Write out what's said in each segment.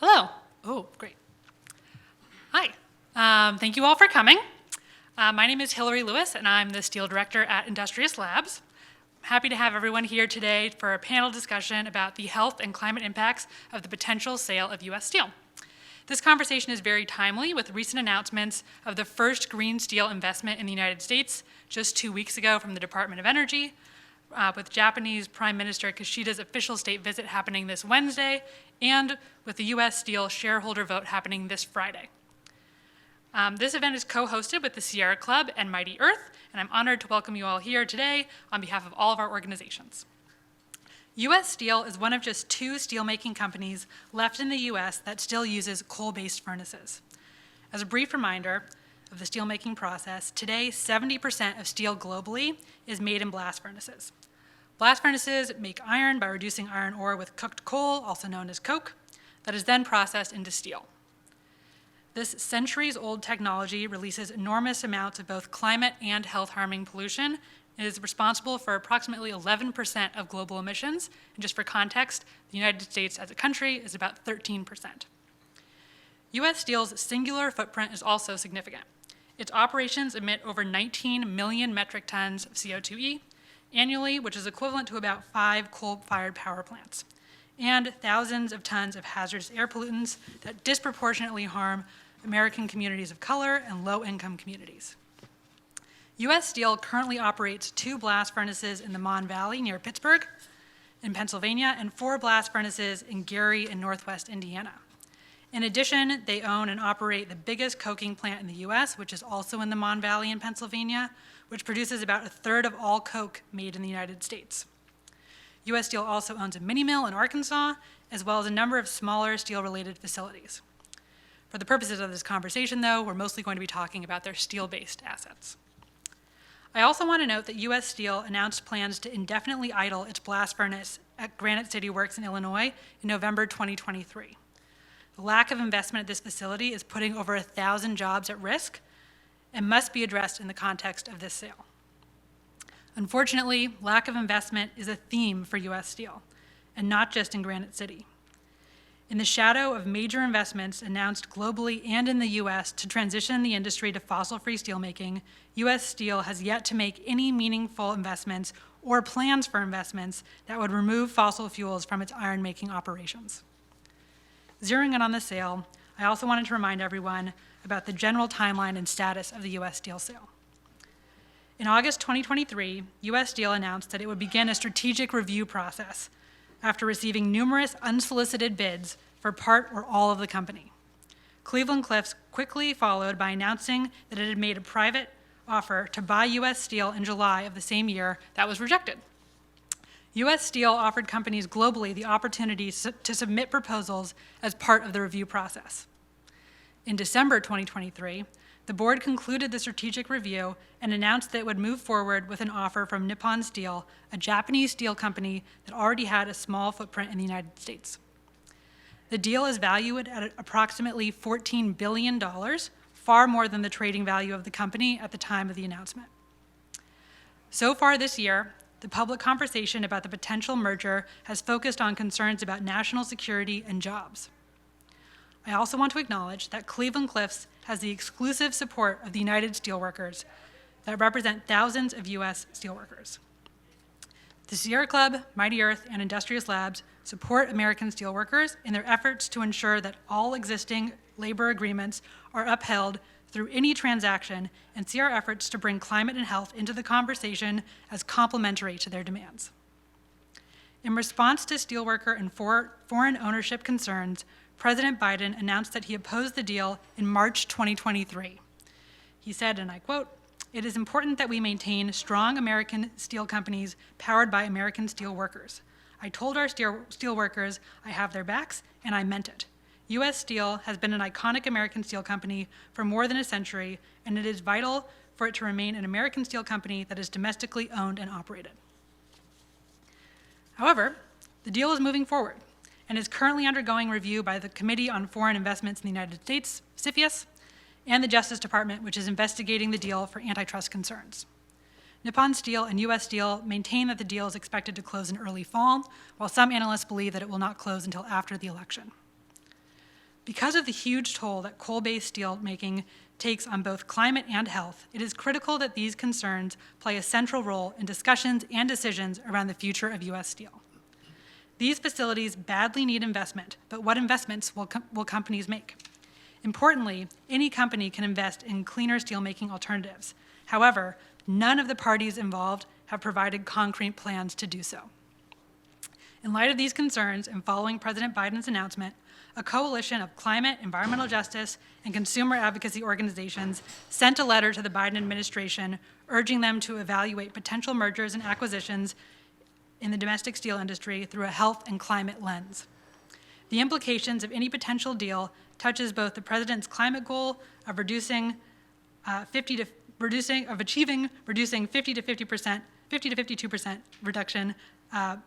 Hello. Oh, great. Hi. Thank you all for coming. My name is Hillary Lewis, and I'm the Steel Director at Industrious Labs. I'm happy to have everyone here today for a panel discussion about the health and climate impacts of the potential sale of U.S. steel. This conversation is very timely with recent announcements of the first green steel investment in the United States just 2 weeks ago from the Department of Energy, with Japanese Prime Minister Kishida's official state visit happening this Wednesday, and with the U.S. Steel shareholder vote happening this Friday. This event is co-hosted with the Sierra Club and Mighty Earth, and I'm honored to welcome you all here today on behalf of all of our organizations. U.S. Steel is one of just 2 steelmaking companies left in the U.S. that still uses coal-based furnaces. As a brief reminder of the steelmaking process, today 70% of steel globally is made in blast furnaces. Blast furnaces make iron by reducing iron ore with cooked coal, also known as coke, that is then processed into steel. This centuries-old technology releases enormous amounts of both climate and health-harming pollution and is responsible for approximately 11% of global emissions. And just for context, the United States as a country is about 13%. U.S. Steel's singular footprint is also significant. Its operations emit over 19 million metric tons of CO2e annually, which is equivalent to about 5 coal-fired power plants, and thousands of tons of hazardous air pollutants that disproportionately harm American communities of color and low-income communities. U.S. Steel currently operates 2 blast furnaces in the Mon Valley near Pittsburgh in Pennsylvania and 4 blast furnaces in Gary in northwest Indiana. In addition, they own and operate the biggest coking plant in the U.S., which is also in the Mon Valley in Pennsylvania, which produces about a third of all coke made in the United States. U.S. Steel also owns a mini mill in Arkansas, as well as a number of smaller steel-related facilities. For the purposes of this conversation, though, we're mostly going to be talking about their steel-based assets. I also want to note that U.S. Steel announced plans to indefinitely idle its blast furnace at Granite City Works in Illinois in November 2023. The lack of investment at this facility is putting over 1,000 jobs at risk and must be addressed in the context of this sale. Unfortunately, lack of investment is a theme for U.S. Steel, and not just in Granite City. In the shadow of major investments announced globally and in the U.S. to transition the industry to fossil-free steelmaking, U.S. Steel has yet to make any meaningful investments or plans for investments that would remove fossil fuels from its iron-making operations. Zeroing in on the sale, I also wanted to remind everyone about the general timeline and status of the U.S. Steel sale. In August 2023, U.S. Steel announced that it would begin a strategic review process after receiving numerous unsolicited bids for part or all of the company. Cleveland-Cliffs quickly followed by announcing that it had made a private offer to buy U.S. Steel in July of the same year that was rejected. U.S. Steel offered companies globally the opportunity to submit proposals as part of the review process. In December 2023, the board concluded the strategic review and announced that it would move forward with an offer from Nippon Steel, a Japanese steel company that already had a small footprint in the United States. The deal is valued at approximately $14 billion, far more than the trading value of the company at the time of the announcement. So far this year, the public conversation about the potential merger has focused on concerns about national security and jobs. I also want to acknowledge that Cleveland-Cliffs has the exclusive support of the United Steelworkers that represent thousands of U.S. steelworkers. The Sierra Club, Mighty Earth, and Industrious Labs support American steelworkers in their efforts to ensure that all existing labor agreements are upheld through any transaction and see our efforts to bring climate and health into the conversation as complementary to their demands. In response to steelworker and foreign ownership concerns, President Biden announced that he opposed the deal in March 2023. He said, and I quote, "It is important that we maintain strong American steel companies powered by American steel workers. I told our steel workers I have their backs, and I meant it. U.S. Steel has been an iconic American steel company for more than a century, and it is vital for it to remain an American steel company that is domestically owned and operated." However, the deal is moving forward and is currently undergoing review by the Committee on Foreign Investments in the United States, CFIUS, and the Justice Department, which is investigating the deal for antitrust concerns. Nippon Steel and U.S. Steel maintain that the deal is expected to close in early fall, while some analysts believe that it will not close until after the election. Because of the huge toll that coal-based steel making takes on both climate and health, it is critical that these concerns play a central role in discussions and decisions around the future of U.S. steel. These facilities badly need investment, but what investments will companies make? Importantly, any company can invest in cleaner steelmaking alternatives. However, none of the parties involved have provided concrete plans to do so. In light of these concerns, and following President Biden's announcement, a coalition of climate, environmental justice, and consumer advocacy organizations sent a letter to the Biden administration urging them to evaluate potential mergers and acquisitions in the domestic steel industry through a health and climate lens. The implications of any potential deal touches both the president's climate goal of achieving 50 to 52% reduction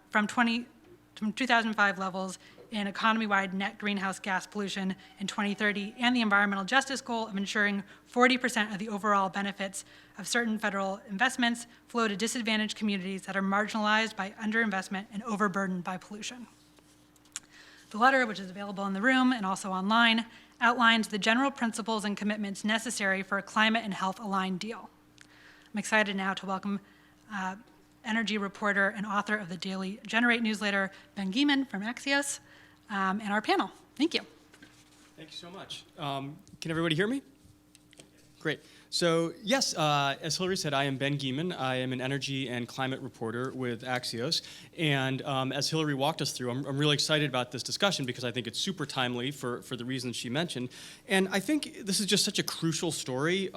from 2005 levels in economy-wide net greenhouse gas pollution in 2030, and the environmental justice goal of ensuring 40% of the overall benefits of certain federal investments flow to disadvantaged communities that are marginalized by underinvestment and overburdened by pollution. The letter, which is available in the room and also online, outlines the general principles and commitments necessary for a climate and health-aligned deal. I'm excited now to welcome energy reporter and author of the daily Generate newsletter, Ben Gieman from Axios, and our panel. Thank you. Thank you so much. Can everybody hear me? Great. So yes, as Hillary said, I am Ben Gieman. I am an energy and climate reporter with Axios. And as Hillary walked us through, I'm really excited about this discussion because I think it's super timely for the reasons she mentioned. And I think this is just such a crucial story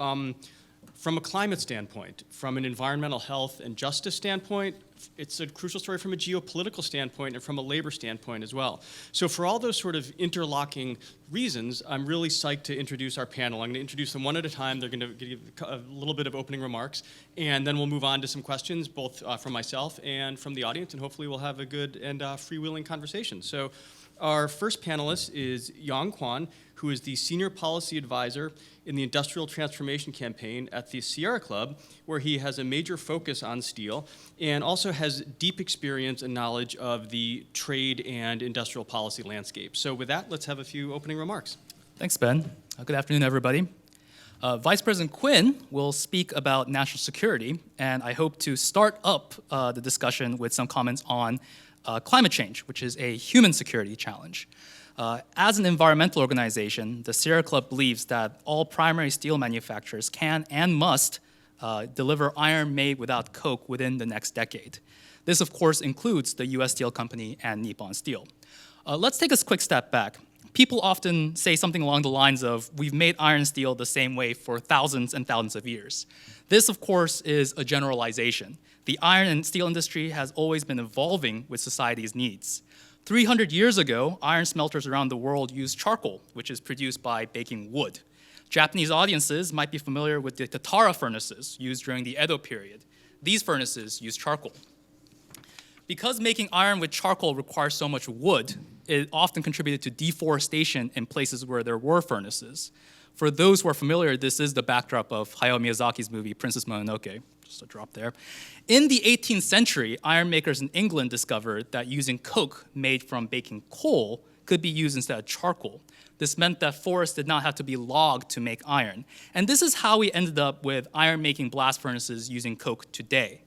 from a climate standpoint, from an environmental health and justice standpoint. It's a crucial story from a geopolitical standpoint and from a labor standpoint as well. So for all those sort of interlocking reasons, I'm really psyched to introduce our panel. I'm going to introduce them one at a time. They're going to give a little bit of opening remarks, and then we'll move on to some questions, both from myself and from the audience, and hopefully we'll have a good and freewheeling conversation. So our first panelist is Yang Quan, who is the Senior Policy Advisor in the Industrial Transformation Campaign at the Sierra Club, where he has a major focus on steel and also has deep experience and knowledge of the trade and industrial policy landscape. So with that, let's have a few opening remarks. Thanks, Ben. Good afternoon, everybody. Vice President Quinn will speak about national security, and I hope to start up the discussion with some comments on climate change, which is a human security challenge. As an environmental organization, the Sierra Club believes that all primary steel manufacturers can and must deliver iron made without coke within the next decade. This, of course, includes the U.S. Steel Company and Nippon Steel. Let's take a quick step back. People often say something along the lines of, we've made iron and steel the same way for thousands and thousands of years. This, of course, is a generalization. The iron and steel industry has always been evolving with society's needs. 300 years ago, iron smelters around the world used charcoal, which is produced by baking wood. Japanese audiences might be familiar with the Tatara furnaces used during the Edo period. These furnaces use charcoal. Because making iron with charcoal requires so much wood, it often contributed to deforestation in places where there were furnaces. For those who are familiar, this is the backdrop of Hayao Miyazaki's movie, Princess Mononoke. Just a drop there. In the 18th century, iron makers in England discovered that using coke made from baking coal could be used instead of charcoal. This meant that forests did not have to be logged to make iron. And this is how we ended up with iron-making blast furnaces using coke today.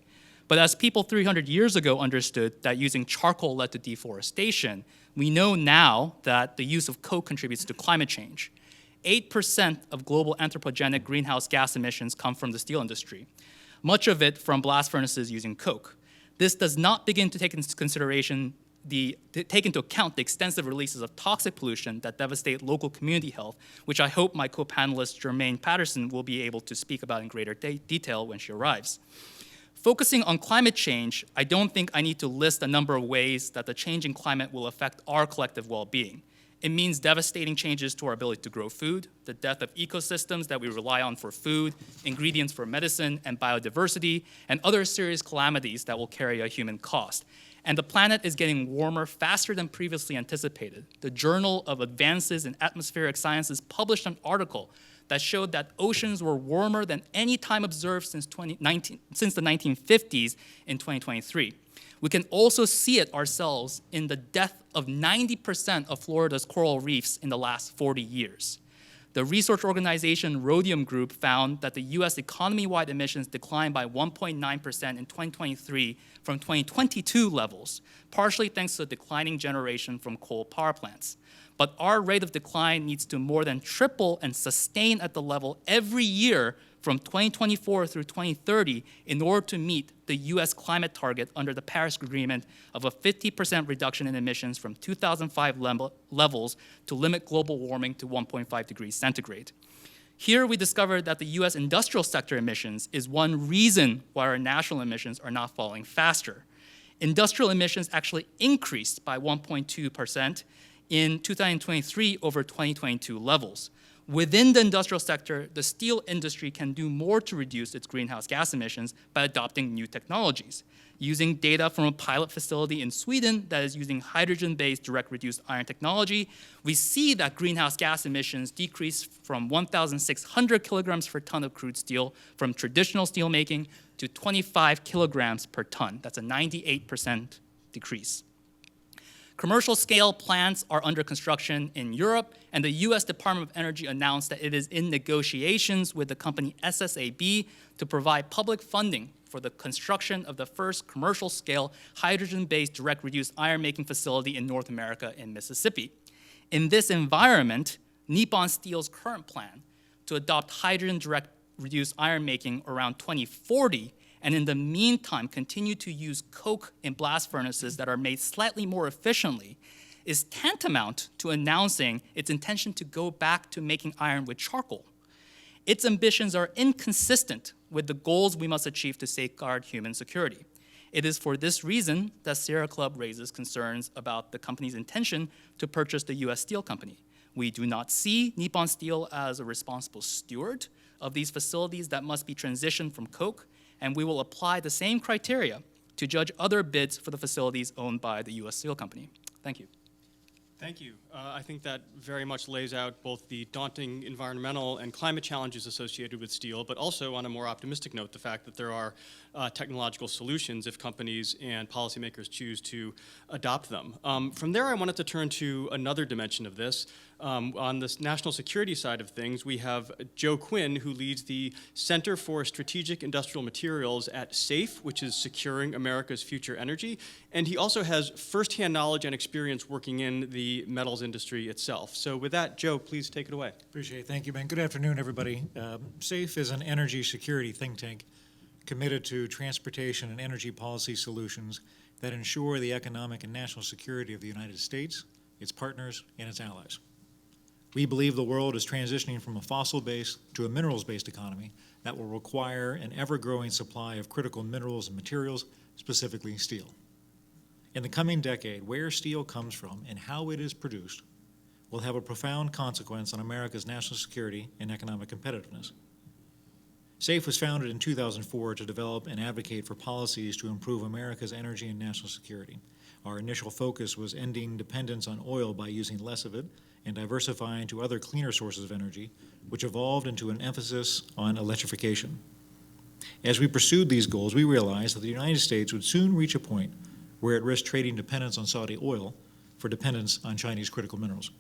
But as people 300 years ago understood that using charcoal led to deforestation, we know now that the use of coke contributes to climate change. 8% of global anthropogenic greenhouse gas emissions come from the steel industry, much of it from blast furnaces using coke. This does not begin to take into account the extensive releases of toxic pollution that devastate local community health, which I hope my co-panelist Jermaine Patterson will be able to speak about in greater detail when she arrives. Focusing on climate change, I don't think I need to list a number of ways that the changing climate will affect our collective well-being. It means devastating changes to our ability to grow food, the death of ecosystems that we rely on for food, ingredients for medicine, and biodiversity, and other serious calamities that will carry a human cost. And the planet is getting warmer faster than previously anticipated. The Journal of Advances in Atmospheric Sciences published an article that showed that oceans were warmer than any time observed since the 1950s in 2023. We can also see it ourselves in the death of 90% of Florida's coral reefs in the last 40 years. The research organization Rhodium Group found that the US economy-wide emissions declined by 1.9% in 2023 from 2022 levels, partially thanks to the declining generation from coal power plants. But our rate of decline needs to more than triple and sustain at the level every year from 2024 through 2030 in order to meet the US climate target under the Paris Agreement of a 50% reduction in emissions from 2005 levels to limit global warming to 1.5 degrees centigrade. Here we discovered that the US industrial sector emissions is one reason why our national emissions are not falling faster. Industrial emissions actually increased by 1.2% in 2023 over 2022 levels. Within the industrial sector, the steel industry can do more to reduce its greenhouse gas emissions by adopting new technologies. Using data from a pilot facility in Sweden that is using hydrogen-based direct reduced iron technology, we see that greenhouse gas emissions decrease from 1,600 kilograms per ton of crude steel from traditional steelmaking to 25 kilograms per ton. That's a 98% decrease. Commercial scale plants are under construction in Europe, and the US Department of Energy announced that it is in negotiations with the company SSAB to provide public funding for the construction of the first commercial scale hydrogen-based direct reduced iron making facility in North America in Mississippi. In this environment, Nippon Steel's current plan to adopt hydrogen direct reduced iron making around 2040 and in the meantime continue to use coke in blast furnaces that are made slightly more efficiently, is tantamount to announcing its intention to go back to making iron with charcoal. Its ambitions are inconsistent with the goals we must achieve to safeguard human security. It is for this reason that Sierra Club raises concerns about the company's intention to purchase the US Steel Company. We do not see Nippon Steel as a responsible steward of these facilities that must be transitioned from coke, and we will apply the same criteria to judge other bids for the facilities owned by the US Steel Company. Thank you. Thank you. I think that very much lays out both the daunting environmental and climate challenges associated with steel, but also on a more optimistic note, the fact that there are technological solutions if companies and policymakers choose to adopt them. From there, I wanted to turn to another dimension of this. On the national security side of things, we have Joe Quinn, who leads the Center for Strategic Industrial Materials at SAFE, which is Securing America's Future Energy. And he also has firsthand knowledge and experience working in the metals industry itself. So with that, Joe, please take it away. Appreciate it. Thank you, Ben. Good afternoon, everybody. SAFE is an energy security think tank committed to transportation and energy policy solutions that ensure the economic and national security of the United States, its partners, and its allies. We believe the world is transitioning from a fossil-based to a minerals-based economy that will require an ever-growing supply of critical minerals and materials, specifically steel. In the coming decade, where steel comes from and how it is produced will have a profound consequence on America's national security and economic competitiveness. SAFE was founded in 2004 to develop and advocate for policies to improve America's energy and national security. Our initial focus was ending dependence on oil by using less of it and diversifying to other cleaner sources of energy, which evolved into an emphasis on electrification. As we pursued these goals, we realized that the United States would soon reach a point where it risked trading dependence on Saudi oil for dependence on Chinese critical minerals.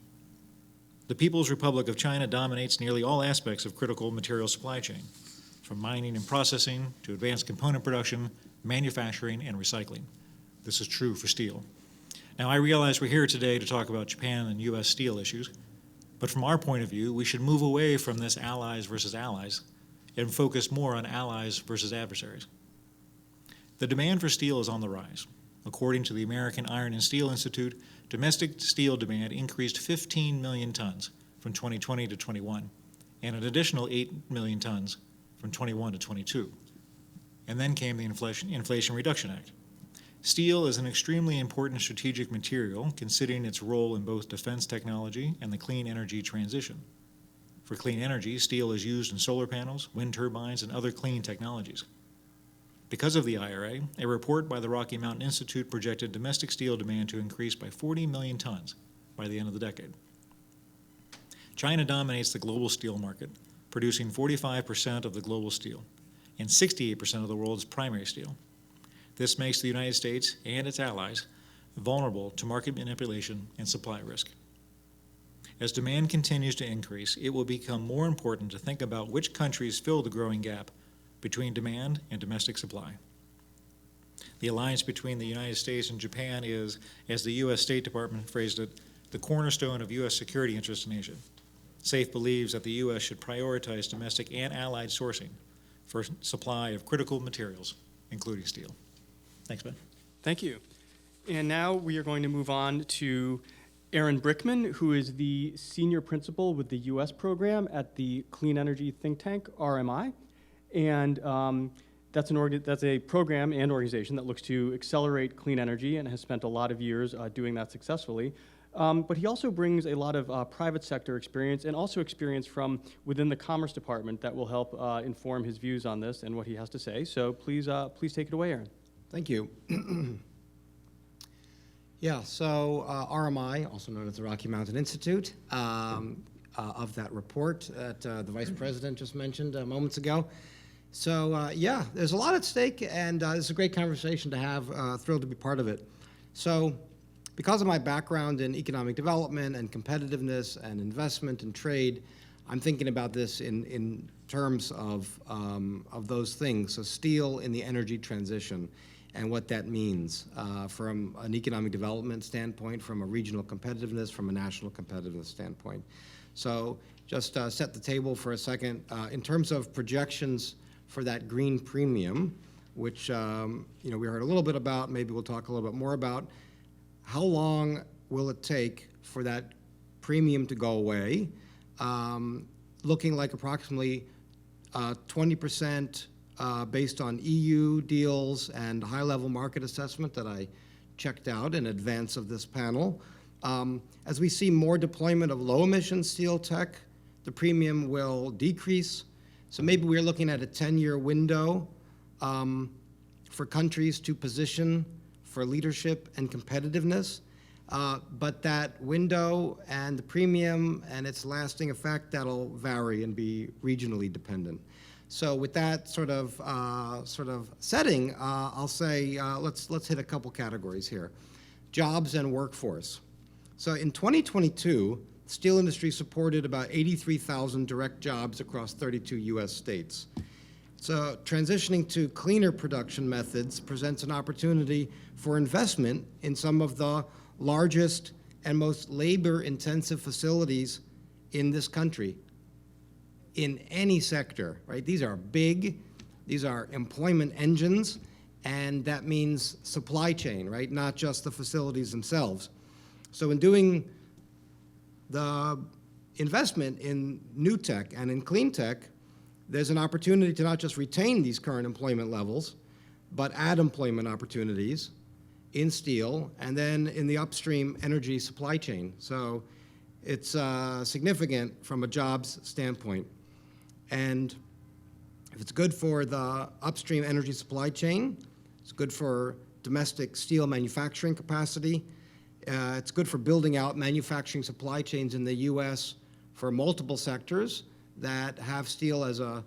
The People's Republic of China dominates nearly all aspects of critical material supply chain, from mining and processing to advanced component production, manufacturing, and recycling. This is true for steel. Now, I realize we're here today to talk about Japan and U.S. steel issues, but from our point of view, we should move away from this allies versus allies and focus more on allies versus adversaries. The demand for steel is on the rise. According to the American Iron and Steel Institute, domestic steel demand increased 15 million tons from 2020 to 21, and an additional 8 million tons from 21 to 22. And then came the Inflation Reduction Act. Steel is an extremely important strategic material, considering its role in both defense technology and the clean energy transition. For clean energy, steel is used in solar panels, wind turbines, and other clean technologies. Because of the IRA, a report by the Rocky Mountain Institute projected domestic steel demand to increase by 40 million tons by the end of the decade. China dominates the global steel market, producing 45% of the global steel and 68% of the world's primary steel. This makes the United States and its allies vulnerable to market manipulation and supply risk. As demand continues to increase, it will become more important to think about which countries fill the growing gap between demand and domestic supply. The alliance between the United States and Japan is, as the U.S. State Department phrased it, the cornerstone of U.S. security interests in Asia. SAFE believes that the U.S. should prioritize domestic and allied sourcing for supply of critical materials, including steel. Thanks, Ben. Thank you. And now we are going to move on to Aaron Brickman, who is the senior principal with the U.S. program at the Clean Energy think tank, RMI. And that's a program and organization that looks to accelerate clean energy and has spent a lot of years doing that successfully. But he also brings a lot of private sector experience and also experience from within the Commerce Department that will help inform his views on this and what he has to say. So please take it away, Aaron. Thank you. Yeah, so RMI, also known as the Rocky Mountain Institute, of that report that the Vice President just mentioned moments ago. So yeah, there's a lot at stake, and it's a great conversation to have. Thrilled to be part of it. So because of my background in economic development and competitiveness and investment and trade, I'm thinking about this in terms of those things. So steel in the energy transition and what that means from an economic development standpoint, from a regional competitiveness, from a national competitiveness standpoint. So just set the table for a second. In terms of projections for that green premium, which we heard a little bit about, maybe we'll talk a little bit more about, how long will it take for that premium to go away? Looking like approximately 20% based on EU deals and high-level market assessment that I checked out in advance of this panel. As we see more deployment of low-emission steel tech, the premium will decrease. So maybe we're looking at a 10-year window for countries to position for leadership and competitiveness. But that window and the premium and its lasting effect, that'll vary and be regionally dependent. So with that sort of setting, I'll say let's hit a couple categories here. Jobs and workforce. So in 2022, the steel industry supported about 83,000 direct jobs across 32 U.S. states. So transitioning to cleaner production methods presents an opportunity for investment in some of the largest and most labor-intensive facilities in this country, in any sector, right? These are big, these are employment engines, and that means supply chain, right? Not just the facilities themselves. So in doing the investment in new tech and in clean tech, there's an opportunity to not just retain these current employment levels, but add employment opportunities in steel and then in the upstream energy supply chain. So it's significant from a jobs standpoint. And if it's good for the upstream energy supply chain, it's good for domestic steel manufacturing capacity. It's good for building out manufacturing supply chains in the U.S. for multiple sectors that have steel as a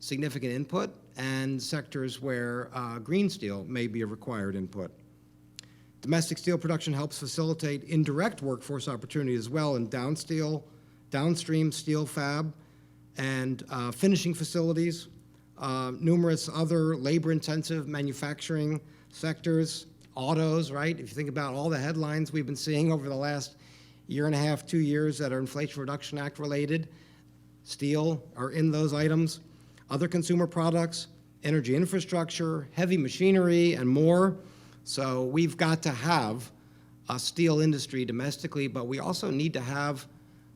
significant input and sectors where green steel may be a required input. Domestic steel production helps facilitate indirect workforce opportunities as well in downstream steel fab and finishing facilities, numerous other labor-intensive manufacturing sectors, autos, right? If you think about all the headlines we've been seeing over the last year and a half, 2 years that are Inflation Reduction Act related, steel are in those items. Other consumer products, energy infrastructure, heavy machinery, and more. So we've got to have a steel industry domestically, but we also need to have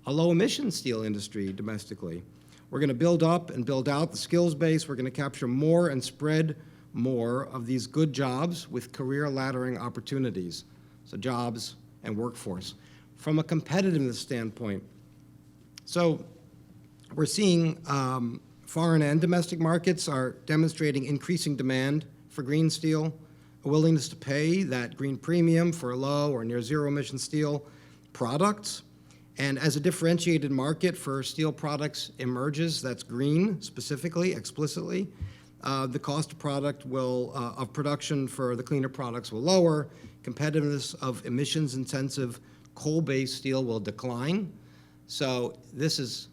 a low-emission steel industry domestically. We're going to build up and build out the skills base. We're going to capture more and spread more of these good jobs with career laddering opportunities. So jobs and workforce. From a competitiveness standpoint, so we're seeing foreign and domestic markets are demonstrating increasing demand for green steel, a willingness to pay that green premium for low or near zero emission steel products. And as a differentiated market for steel products emerges, that's green specifically, explicitly, the cost of of production for the cleaner products will lower, competitiveness of emissions-intensive coal-based steel will decline. So this is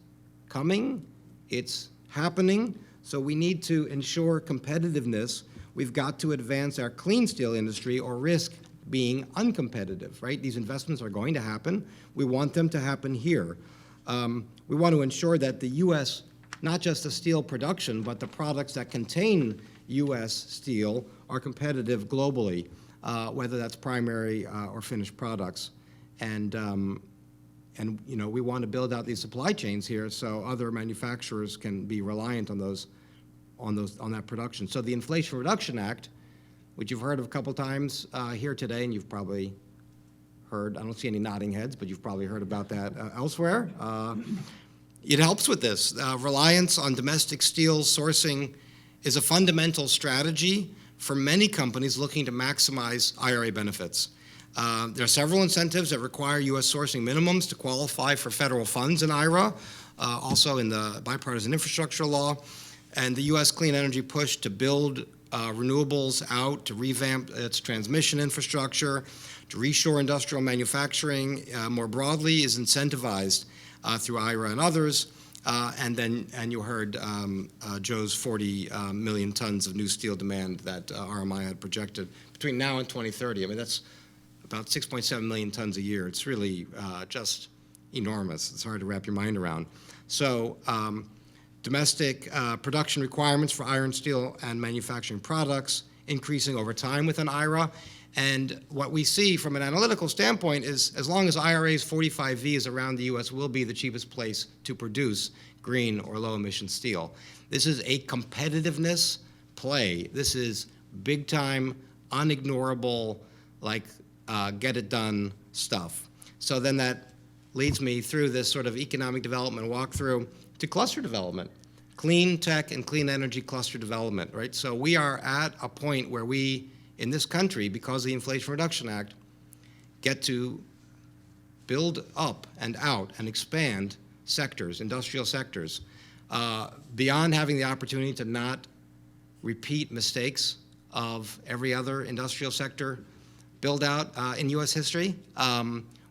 coming, it's happening, so we need to ensure competitiveness. We've got to advance our clean steel industry or risk being uncompetitive, right? These investments are going to happen. We want them to happen here. We want to ensure that the U.S., not just the steel production, but the products that contain U.S. steel are competitive globally, whether that's primary or finished products. And you know, we want to build out these supply chains here so other manufacturers can be reliant on that production. So the Inflation Reduction Act, which you've heard of a couple times here today, and you've probably heard, I don't see any nodding heads, but you've probably heard about that elsewhere. It helps with this. Reliance on domestic steel sourcing is a fundamental strategy for many companies looking to maximize IRA benefits. There are several incentives that require U.S. sourcing minimums to qualify for federal funds in IRA, also in the bipartisan infrastructure law, and the U.S. clean energy push to build renewables out, to revamp its transmission infrastructure, to reshore industrial manufacturing more broadly is incentivized through IRA and others. And you heard Joe's 40 million tons of new steel demand that RMI had projected between now and 2030. I mean, that's about 6.7 million tons a year. It's really just enormous. It's hard to wrap your mind around. So domestic production requirements for iron, steel, and manufacturing products increasing over time within IRA. And what we see from an analytical standpoint is as long as IRA's 45V is around, the U.S. will be the cheapest place to produce green or low-emission steel. This is a competitiveness play. This is big-time, unignorable, like, get-it-done stuff. So then that leads me through this sort of economic development walkthrough to cluster development, clean tech and clean energy cluster development, right? So we are at a point where we, in this country, because of the Inflation Reduction Act, get to build up and out and expand sectors, industrial sectors, beyond having the opportunity to not repeat mistakes of every other industrial sector build out in U.S. history,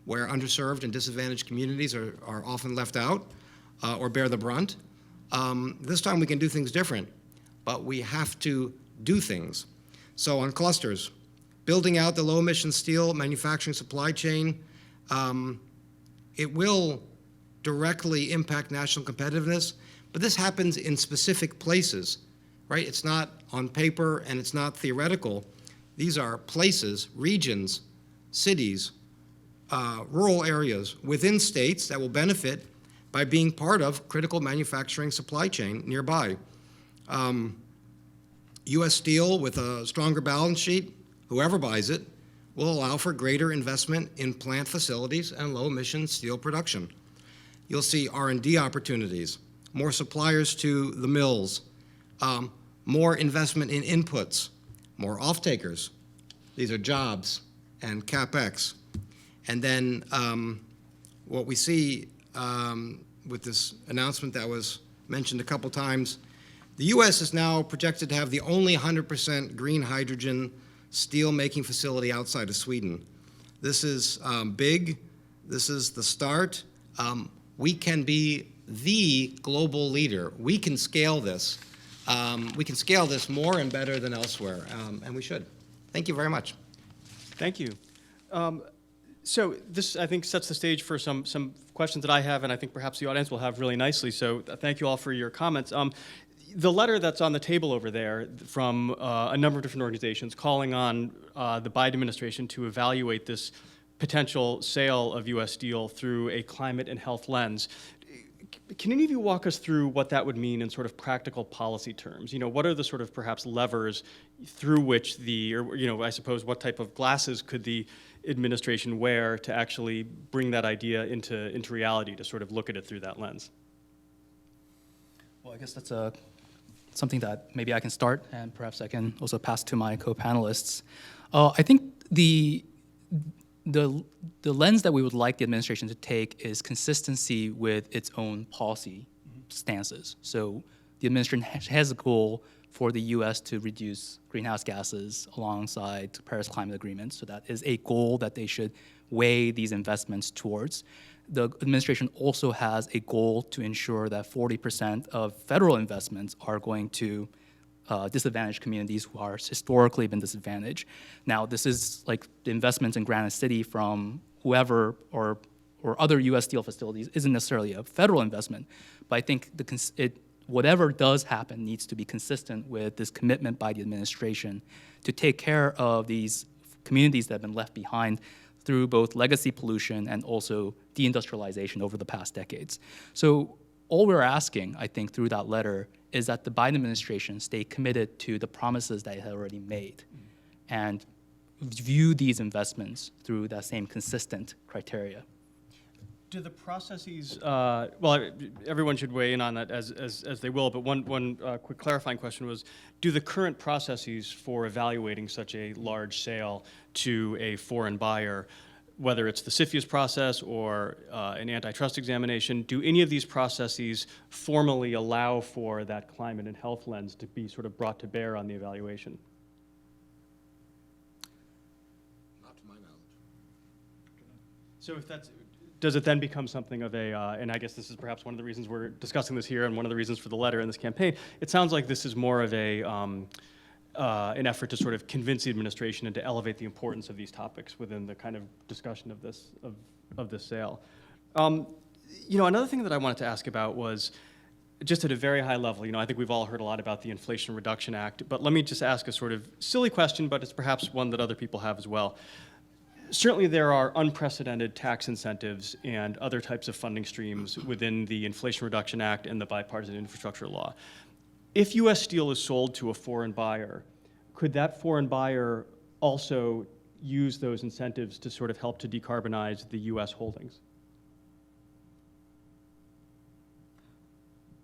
where underserved and disadvantaged communities are often left out or bear the brunt. This time we can do things different, but we have to do things. So on clusters, building out the low-emission steel manufacturing supply chain, it will directly impact national competitiveness, but this happens in specific places, right? It's not on paper and it's not theoretical. These are places, regions, cities, rural areas within states that will benefit by being part of critical manufacturing supply chain nearby. U.S. Steel, with a stronger balance sheet, whoever buys it, will allow for greater investment in plant facilities and low-emission steel production. You'll see R&D opportunities, more suppliers to the mills, more investment in inputs, more off-takers. These are jobs and CapEx. And then what we see with this announcement that was mentioned a couple times, the U.S. is now projected to have the only 100% green hydrogen steel-making facility outside of Sweden. This is big. This is the start. We can be the global leader. We can scale this. We can scale this more and better than elsewhere, and we should. Thank you very much. Thank you. So this, I think, sets the stage for some questions that I have, and I think perhaps the audience will have really nicely. So thank you all for your comments. The letter that's on the table over there from a number of different organizations calling on the Biden administration to evaluate this potential sale of U.S. steel through a climate and health lens. Can any of you walk us through what that would mean in sort of practical policy terms? You know, what are the sort of perhaps levers through which I suppose what type of glasses could the administration wear to actually bring that idea into reality, to sort of look at it through that lens? Well, I guess that's something that maybe I can start, and perhaps I can also pass to my co-panelists. I think the lens that we would like the administration to take is consistency with its own policy stances. So the administration has a goal for the U.S. to reduce greenhouse gases alongside the Paris Climate Agreement. So that is a goal that they should weigh these investments towards. The administration also has a goal to ensure that 40% of federal investments are going to disadvantaged communities who are historically been disadvantaged. Now, this is like the investments in Granite City from whoever or other U.S. steel facilities isn't necessarily a federal investment, but I think whatever does happen needs to be consistent with this commitment by the administration to take care of these communities that have been left behind through both legacy pollution and also deindustrialization over the past decades. So all we're asking, I think, through that letter is that the Biden administration stay committed to the promises that it had already made and view these investments through that same consistent criteria. Do the processes, well, everyone should weigh in on that as they will, but one quick clarifying question was, do the current processes for evaluating such a large sale to a foreign buyer, whether it's the CFIUS process or an antitrust examination, do any of these processes formally allow for that climate and health lens to be sort of brought to bear on the evaluation? Not to my knowledge. So if that's, does it then become something of a, and I guess this is perhaps one of the reasons we're discussing this here and one of the reasons for the letter in this campaign, it sounds like this is more of a, an effort to sort of convince the administration and to elevate the importance of these topics within the kind of discussion of this, of this sale. You know, another thing that I wanted to ask about was, just at a very high level, you know, I think we've all heard a lot about the Inflation Reduction Act, but let me just ask a sort of silly question, but it's perhaps one that other people have as well. Certainly there are unprecedented tax incentives and other types of funding streams within the Inflation Reduction Act and the bipartisan infrastructure law. If U.S. steel is sold to a foreign buyer, could that foreign buyer also use those incentives to sort of help to decarbonize the U.S. holdings?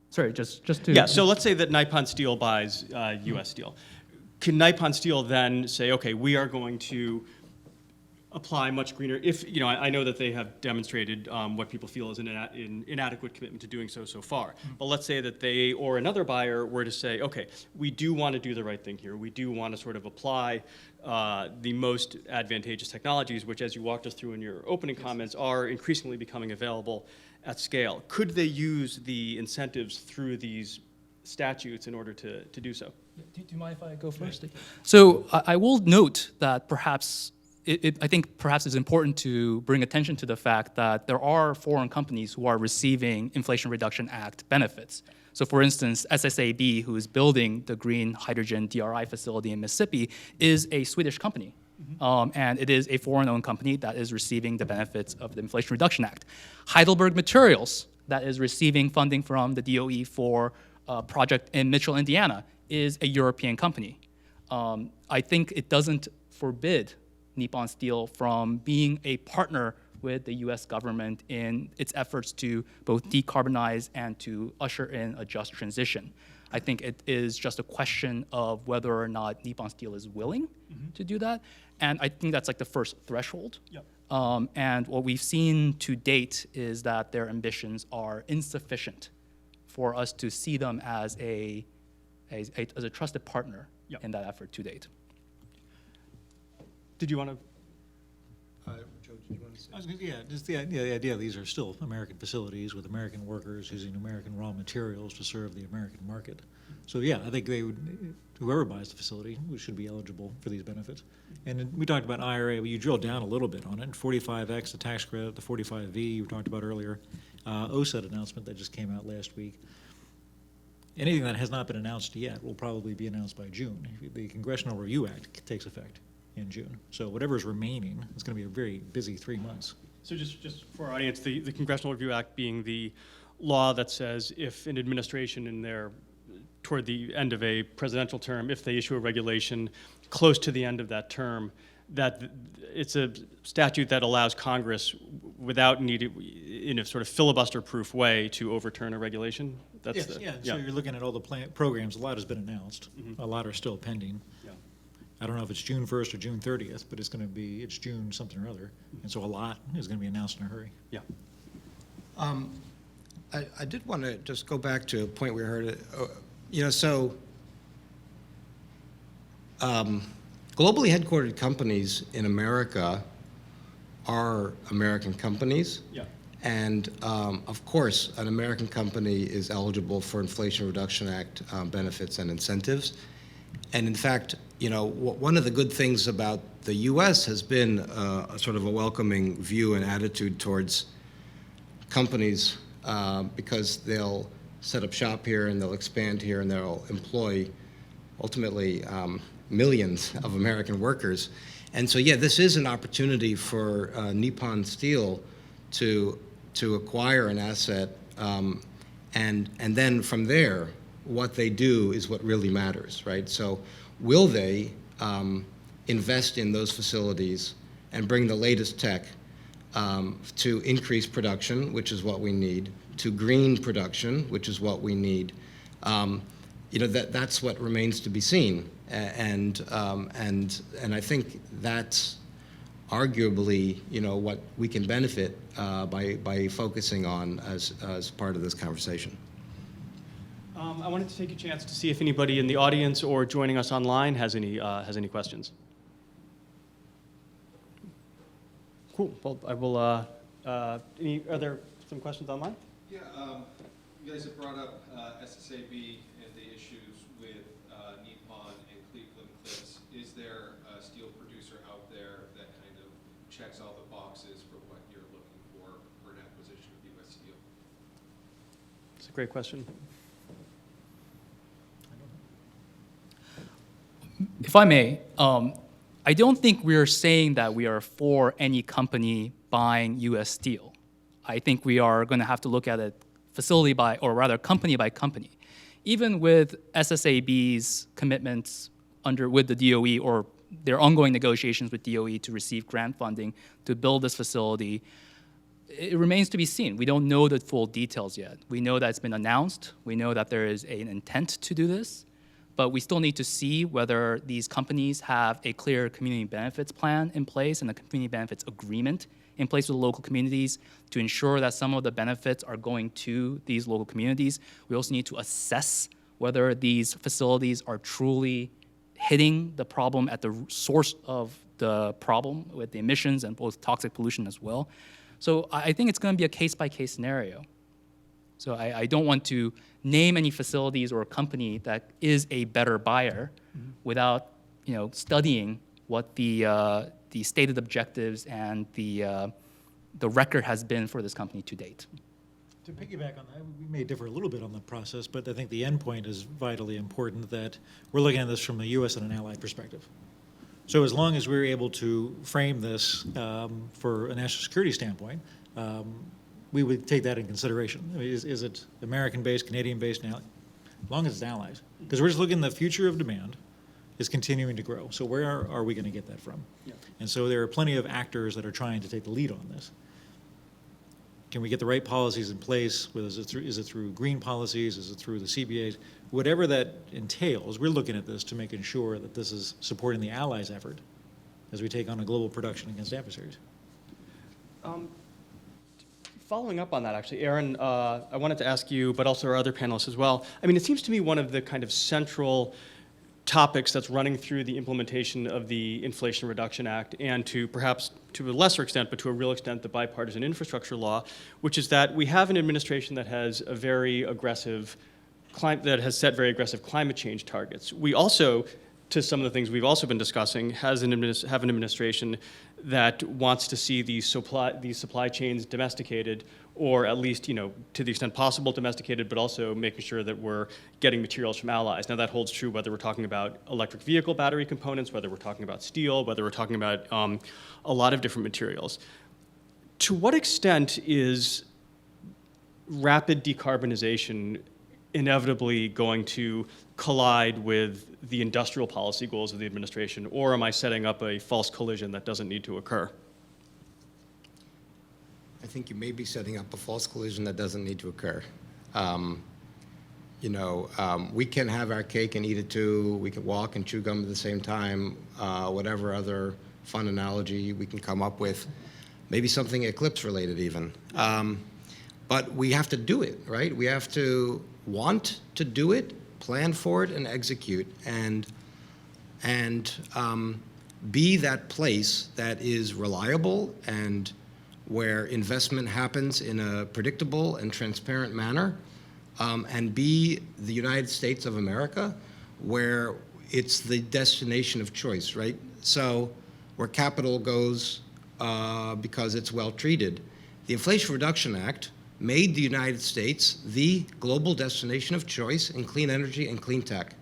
Sorry, just to... Yeah, so let's say that Nippon Steel buys U.S. steel. Can Nippon Steel then say, okay, we are going to apply much greener, if, you know, I know that they have demonstrated what people feel is an inadequate commitment to doing so far. But let's say that they or another buyer were to say, okay, we do want to do the right thing here. We do want to sort of apply the most advantageous technologies, which, as you walked us through in your opening comments, are increasingly becoming available at scale. Could they use the incentives through these statutes in order to do so? Do you mind if I go first? So I will note that perhaps I think perhaps it's important to bring attention to the fact that there are foreign companies who are receiving Inflation Reduction Act benefits. So for instance, SSAB, who is building the green hydrogen DRI facility in Mississippi, is a Swedish company. And it is a foreign-owned company that is receiving the benefits of the Inflation Reduction Act. Heidelberg Materials, that is receiving funding from the DOE for a project in Mitchell, Indiana, is a European company. I think it doesn't forbid Nippon Steel from being a partner with the U.S. government in its efforts to both decarbonize and to usher in a just transition. I think it is just a question of whether or not Nippon Steel is willing to do that, and I think that's like the first threshold. Yep. And what we've seen to date is that their ambitions are insufficient for us to see them as a trusted partner in that effort to date. Did you want to? Joe, did you want to say? I was gonna, yeah, just the idea these are still American facilities with American workers using American raw materials to serve the American market. So yeah, I think they would, whoever buys the facility should be eligible for these benefits. And then we talked about IRA, well, you drilled down a little bit on it. 45X, the tax credit, the 45V you talked about earlier, OSET announcement that just came out last week. Anything that has not been announced yet will probably be announced by June. The Congressional Review Act takes effect in June. So whatever's remaining is going to be a very busy 3 months. So just for our audience, the Congressional Review Act being the law that says if an administration in their, toward the end of a presidential term, if they issue a regulation close to the end of that term, that it's a statute that allows Congress without needed, in a sort of filibuster-proof way, to overturn a regulation? That's Yes, yeah. So you're looking at all the programs. A lot has been announced. A lot are still pending. I don't know if it's June 1st or June 30th, but it's going to be, it's June something or other. And so a lot is going to be announced in a hurry. Yeah. I did want to just go back to a point we heard, you know, so globally headquartered companies in America are American companies. Yeah. And of course, an American company is eligible for Inflation Reduction Act benefits and incentives. And in fact, you know, one of the good things about the U.S. has been a sort of a welcoming view and attitude towards companies because they'll set up shop here and they'll expand here and they'll employ ultimately millions of American workers. And so, yeah, this is an opportunity for Nippon Steel to acquire an asset, and then from there, what they do is what really matters, right? So, will they invest in those facilities and bring the latest tech to increase production, which is what we need, to green production, which is what we need? You know, that's what remains to be seen, and I think that's arguably, you know, what we can benefit by focusing on as part of this conversation. I wanted to take a chance to see if anybody in the audience or joining us online has any questions. Cool. Well, I will. Are there some questions online? Yeah, you guys have brought up SSAB and the issues with Nippon and Cleveland-Cliffs. Is there a steel producer out there that kind of checks all the boxes for what you're looking for an acquisition of U.S. Steel? It's a great question. If I may, I don't think we're saying that we are for any company buying U.S. steel. I think we are going to have to look at it facility by, or rather company by company. Even with SSAB's commitments with the DOE or their ongoing negotiations with DOE to receive grant funding to build this facility, it remains to be seen. We don't know the full details yet. We know that it's been announced. We know that there is an intent to do this. But we still need to see whether these companies have a clear community benefits plan in place and a community benefits agreement in place with the local communities to ensure that some of the benefits are going to these local communities. We also need to assess whether these facilities are truly hitting the problem at the source of the problem with the emissions and both toxic pollution as well. So I think it's going to be a case-by-case scenario. So I don't want to name any facilities or a company that is a better buyer without, you know, studying what the stated objectives and the record has been for this company to date. To piggyback on that, we may differ a little bit on the process, but I think the end point is vitally important, that we're looking at this from the U.S. and an allied perspective. So as long as we're able to frame this for a national security standpoint, we would take that in consideration. I mean, is it American-based, Canadian-based, now? As long as it's allies. Because we're just looking, the future of demand is continuing to grow. So where are we going to get that from? Yeah. And so there are plenty of actors that are trying to take the lead on this. Can we get the right policies in place? Is it through green policies? Is it through the CBAs? Whatever that entails, we're looking at this to making sure that this is supporting the allies' effort as we take on a global production against adversaries. Following up on that, actually, Aaron, I wanted to ask you, but also our other panelists as well. I mean, it seems to me one of the kind of central topics that's running through the implementation of the Inflation Reduction Act, and to perhaps to a lesser extent, but to a real extent, the bipartisan infrastructure law, which is that we have an administration that has a very aggressive that has set very aggressive climate change targets. We also, to some of the things we've also been discussing, have an administration that wants to see these supply chains domesticated, or at least, you know, to the extent possible domesticated, but also making sure that we're getting materials from allies. Now that holds true whether we're talking about electric vehicle battery components, whether we're talking about steel, whether we're talking about a lot of different materials. To what extent is rapid decarbonization inevitably going to collide with the industrial policy goals of the administration, or am I setting up a false collision that doesn't need to occur? I think you may be setting up a false collision that doesn't need to occur. We can have our cake and eat it too. We can walk and chew gum at the same time. Whatever other fun analogy we can come up with, maybe something eclipse related even. But we have to do it, right? We have to want to do it, plan for it, and execute. And and be that place that is reliable and where investment happens in a predictable and transparent manner, and be the United States of America, where it's the destination of choice, right? So where capital goes because it's well treated. The Inflation Reduction Act made the United States the global destination of choice in clean energy and clean tech.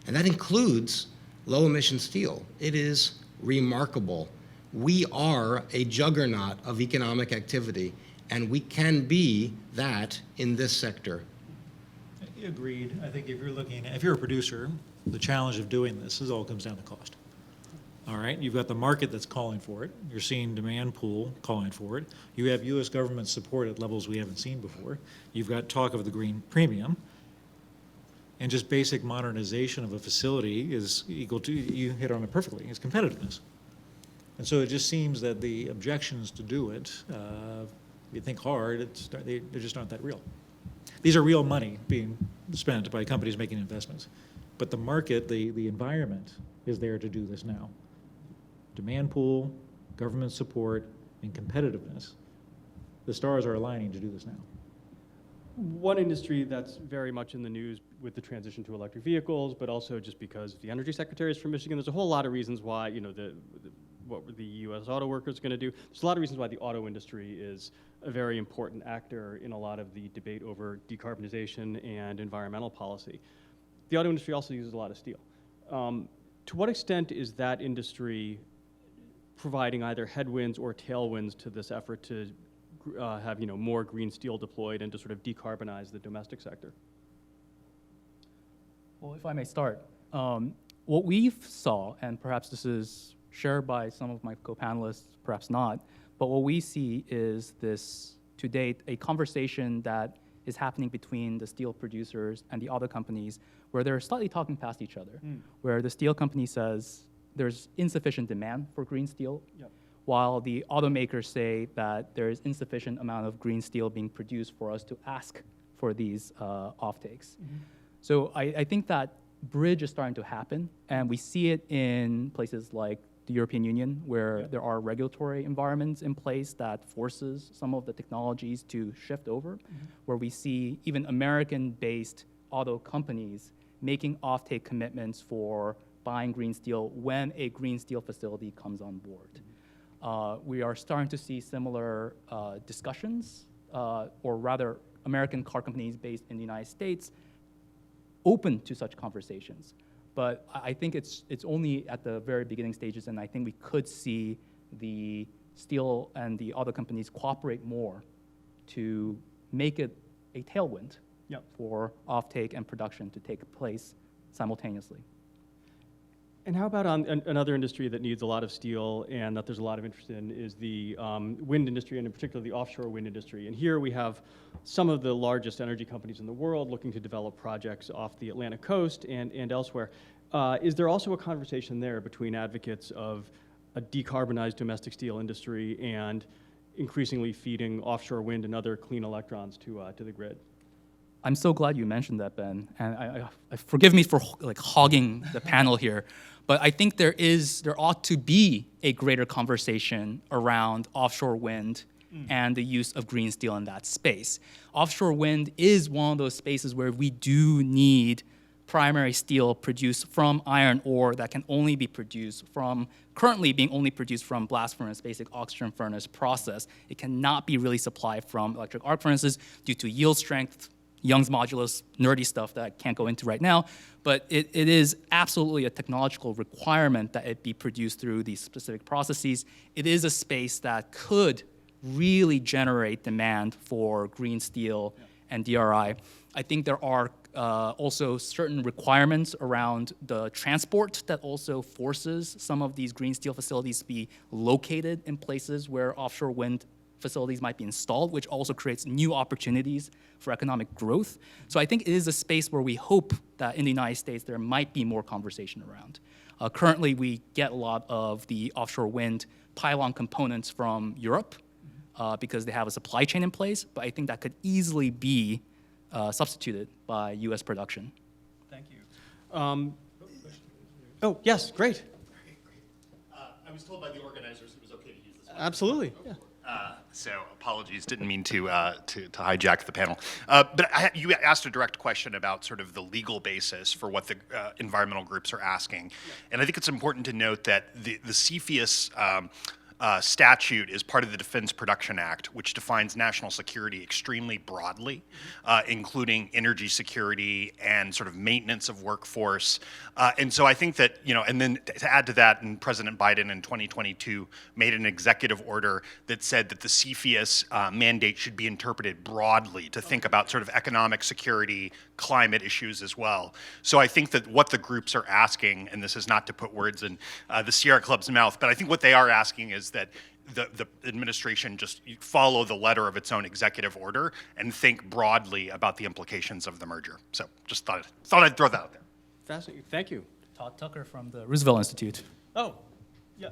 And that includes low-emission steel. It is remarkable. We are a juggernaut of economic activity, and we can be that in this sector. Agreed. I think if you're a producer, the challenge of doing this all comes down to cost. All right, you've got the market that's calling for it. You're seeing demand pool calling for it. You have U.S. government support at levels we haven't seen before. You've got talk of the green premium. And just basic modernization of a facility is equal to, you hit on it perfectly, is competitiveness. And so it just seems that the objections to do it, if you think hard, they just aren't that real. These are real money being spent by companies making investments. But the market, the environment is there to do this now. Demand pool, government support, and competitiveness. The stars are aligning to do this now. One industry that's very much in the news with the transition to electric vehicles, but also just because the energy secretary is from Michigan, there's a whole lot of reasons why, you know, what the U.S. auto workers are going to do. There's a lot of reasons why the auto industry is a very important actor in a lot of the debate over decarbonization and environmental policy. The auto industry also uses a lot of steel. To what extent is that industry providing either headwinds or tailwinds to this effort to have, you know, more green steel deployed and to sort of decarbonize the domestic sector? Well, if I may start, what we saw, and perhaps this is shared by some of my co-panelists, perhaps not, but what we see is this, to date, a conversation that is happening between the steel producers and the auto companies where they're slightly talking past each other, where the steel company says there's insufficient demand for green steel, while the automakers say that there is insufficient amount of green steel being produced for us to ask for these offtakes. So I think that bridge is starting to happen, and we see it in places like the European Union, where there are regulatory environments in place that forces some of the technologies to shift over, where we see even American-based auto companies making offtake commitments for buying green steel when a green steel facility comes on board. We are starting to see similar discussions, or rather American car companies based in the United States open to such conversations. But I think it's only at the very beginning stages, and I think we could see the steel and the auto companies cooperate more to make it a tailwind for offtake and production to take place simultaneously. And how about on another industry that needs a lot of steel and that there's a lot of interest in is the wind industry, and in particular the offshore wind industry. And here we have some of the largest energy companies in the world looking to develop projects off the Atlantic coast and elsewhere. Is there also a conversation there between advocates of a decarbonized domestic steel industry and increasingly feeding offshore wind and other clean electrons to the grid? I'm so glad you mentioned that, Ben. And I forgive me for like hogging the panel here, but I think there ought to be a greater conversation around offshore wind and the use of green steel in that space. Offshore wind is one of those spaces where we do need primary steel produced from iron ore that can only be produced from, currently being only produced from blast furnace, basic oxygen furnace process. It cannot be really supplied from electric arc furnaces due to yield strength, Young's modulus, nerdy stuff that I can't go into right now, but it is absolutely a technological requirement that it be produced through these specific processes. It is a space that could really generate demand for green steel and DRI. I think there are also certain requirements around the transport that also forces some of these green steel facilities to be located in places where offshore wind facilities might be installed, which also creates new opportunities for economic growth. So I think it is a space where we hope that in the United States there might be more conversation around. Currently, we get a lot of the offshore wind pylon components from Europe because they have a supply chain in place, but I think that could easily be substituted by US production. Thank you. Oh, yes, great. I was told by the organizers it was okay to use this one. Absolutely. Yeah. So apologies, didn't mean to hijack the panel. You asked a direct question about sort of the legal basis for what the environmental groups are asking. And I think it's important to note that the CFIUS statute is part of the Defense Production Act, which defines national security extremely broadly, including energy security and sort of maintenance of workforce. And so I think that, and then to add to that, and President Biden in 2022 made an executive order that said that the CFIUS mandate should be interpreted broadly to think about sort of economic security, climate issues as well. So I think that what the groups are asking, and this is not to put words in the Sierra Club's mouth, but I think what they are asking is that the administration just follow the letter of its own executive order and think broadly about the implications of the merger. So just thought I'd throw that out there. Fascinating. Thank you. Todd Tucker from the Roosevelt Institute. Oh, yeah.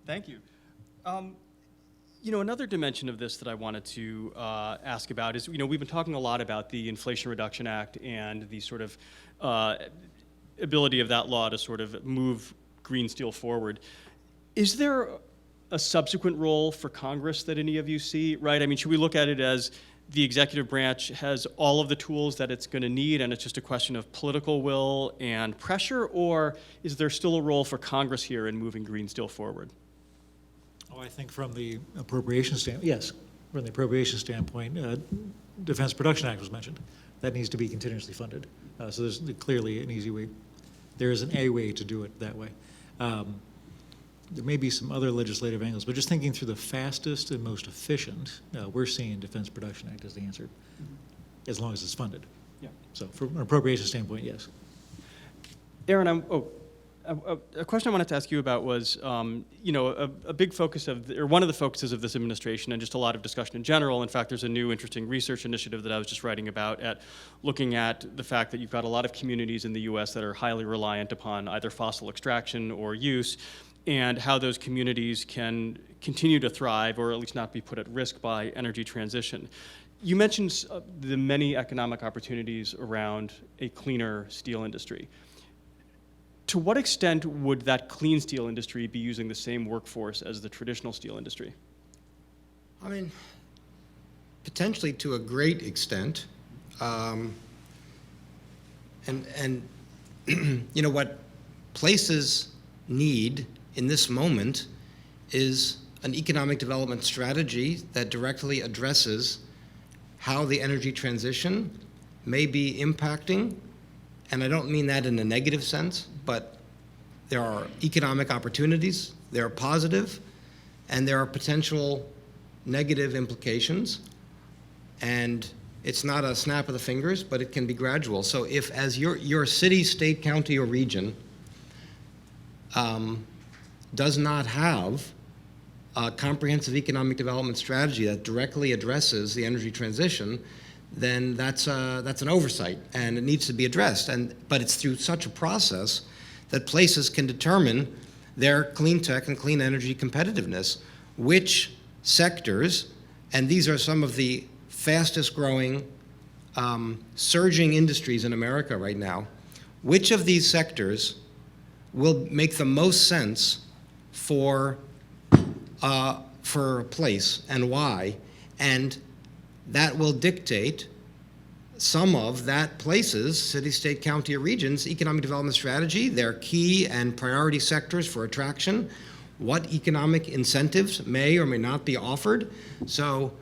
Thank you. Another dimension of this that I wanted to ask about is, we've been talking a lot about the Inflation Reduction Act and the sort of ability of that law to sort of move green steel forward. Is there a subsequent role for Congress that any of you see, right? I mean, should we look at it as the executive branch has all of the tools that it's going to need and it's just a question of political will and pressure, or is there still a role for Congress here in moving green steel forward? Oh, I think from the appropriation standpoint, yes, from the appropriation standpoint, Defense Production Act was mentioned. That needs to be continuously funded. So there's clearly an easy way. There is an A way to do it that way. There may be some other legislative angles, but just thinking through the fastest and most efficient, we're seeing Defense Production Act as the answer, as long as it's funded. Yeah. So from an appropriation standpoint, yes. Aaron, a question I wanted to ask you about was, a big focus or one of the focuses of this administration and just a lot of discussion in general. In fact, there's a new interesting research initiative that I was just writing about looking at the fact that you've got a lot of communities in the U.S. that are highly reliant upon either fossil extraction or use, and how those communities can continue to thrive or at least not be put at risk by energy transition. You mentioned the many economic opportunities around a cleaner steel industry. To what extent would that clean steel industry be using the same workforce as the traditional steel industry? I mean, potentially to a great extent. What places need in this moment is an economic development strategy that directly addresses how the energy transition may be impacting, and I don't mean that in a negative sense, but there are economic opportunities, there are positive, and there are potential negative implications, and it's not a snap of the fingers, but it can be gradual. So if as your city, state, county, or region does not have a comprehensive economic development strategy that directly addresses the energy transition, then that's an oversight, and it needs to be addressed. But it's through such a process that places can determine their clean tech and clean energy competitiveness, which sectors, and these are some of the fastest growing, surging industries in America right now, which of these sectors will make the most sense for a place and why, and that will dictate some of that place's, city, state, county, or region's economic development strategy, their key and priority sectors for attraction, what economic incentives may or may not be offered. So,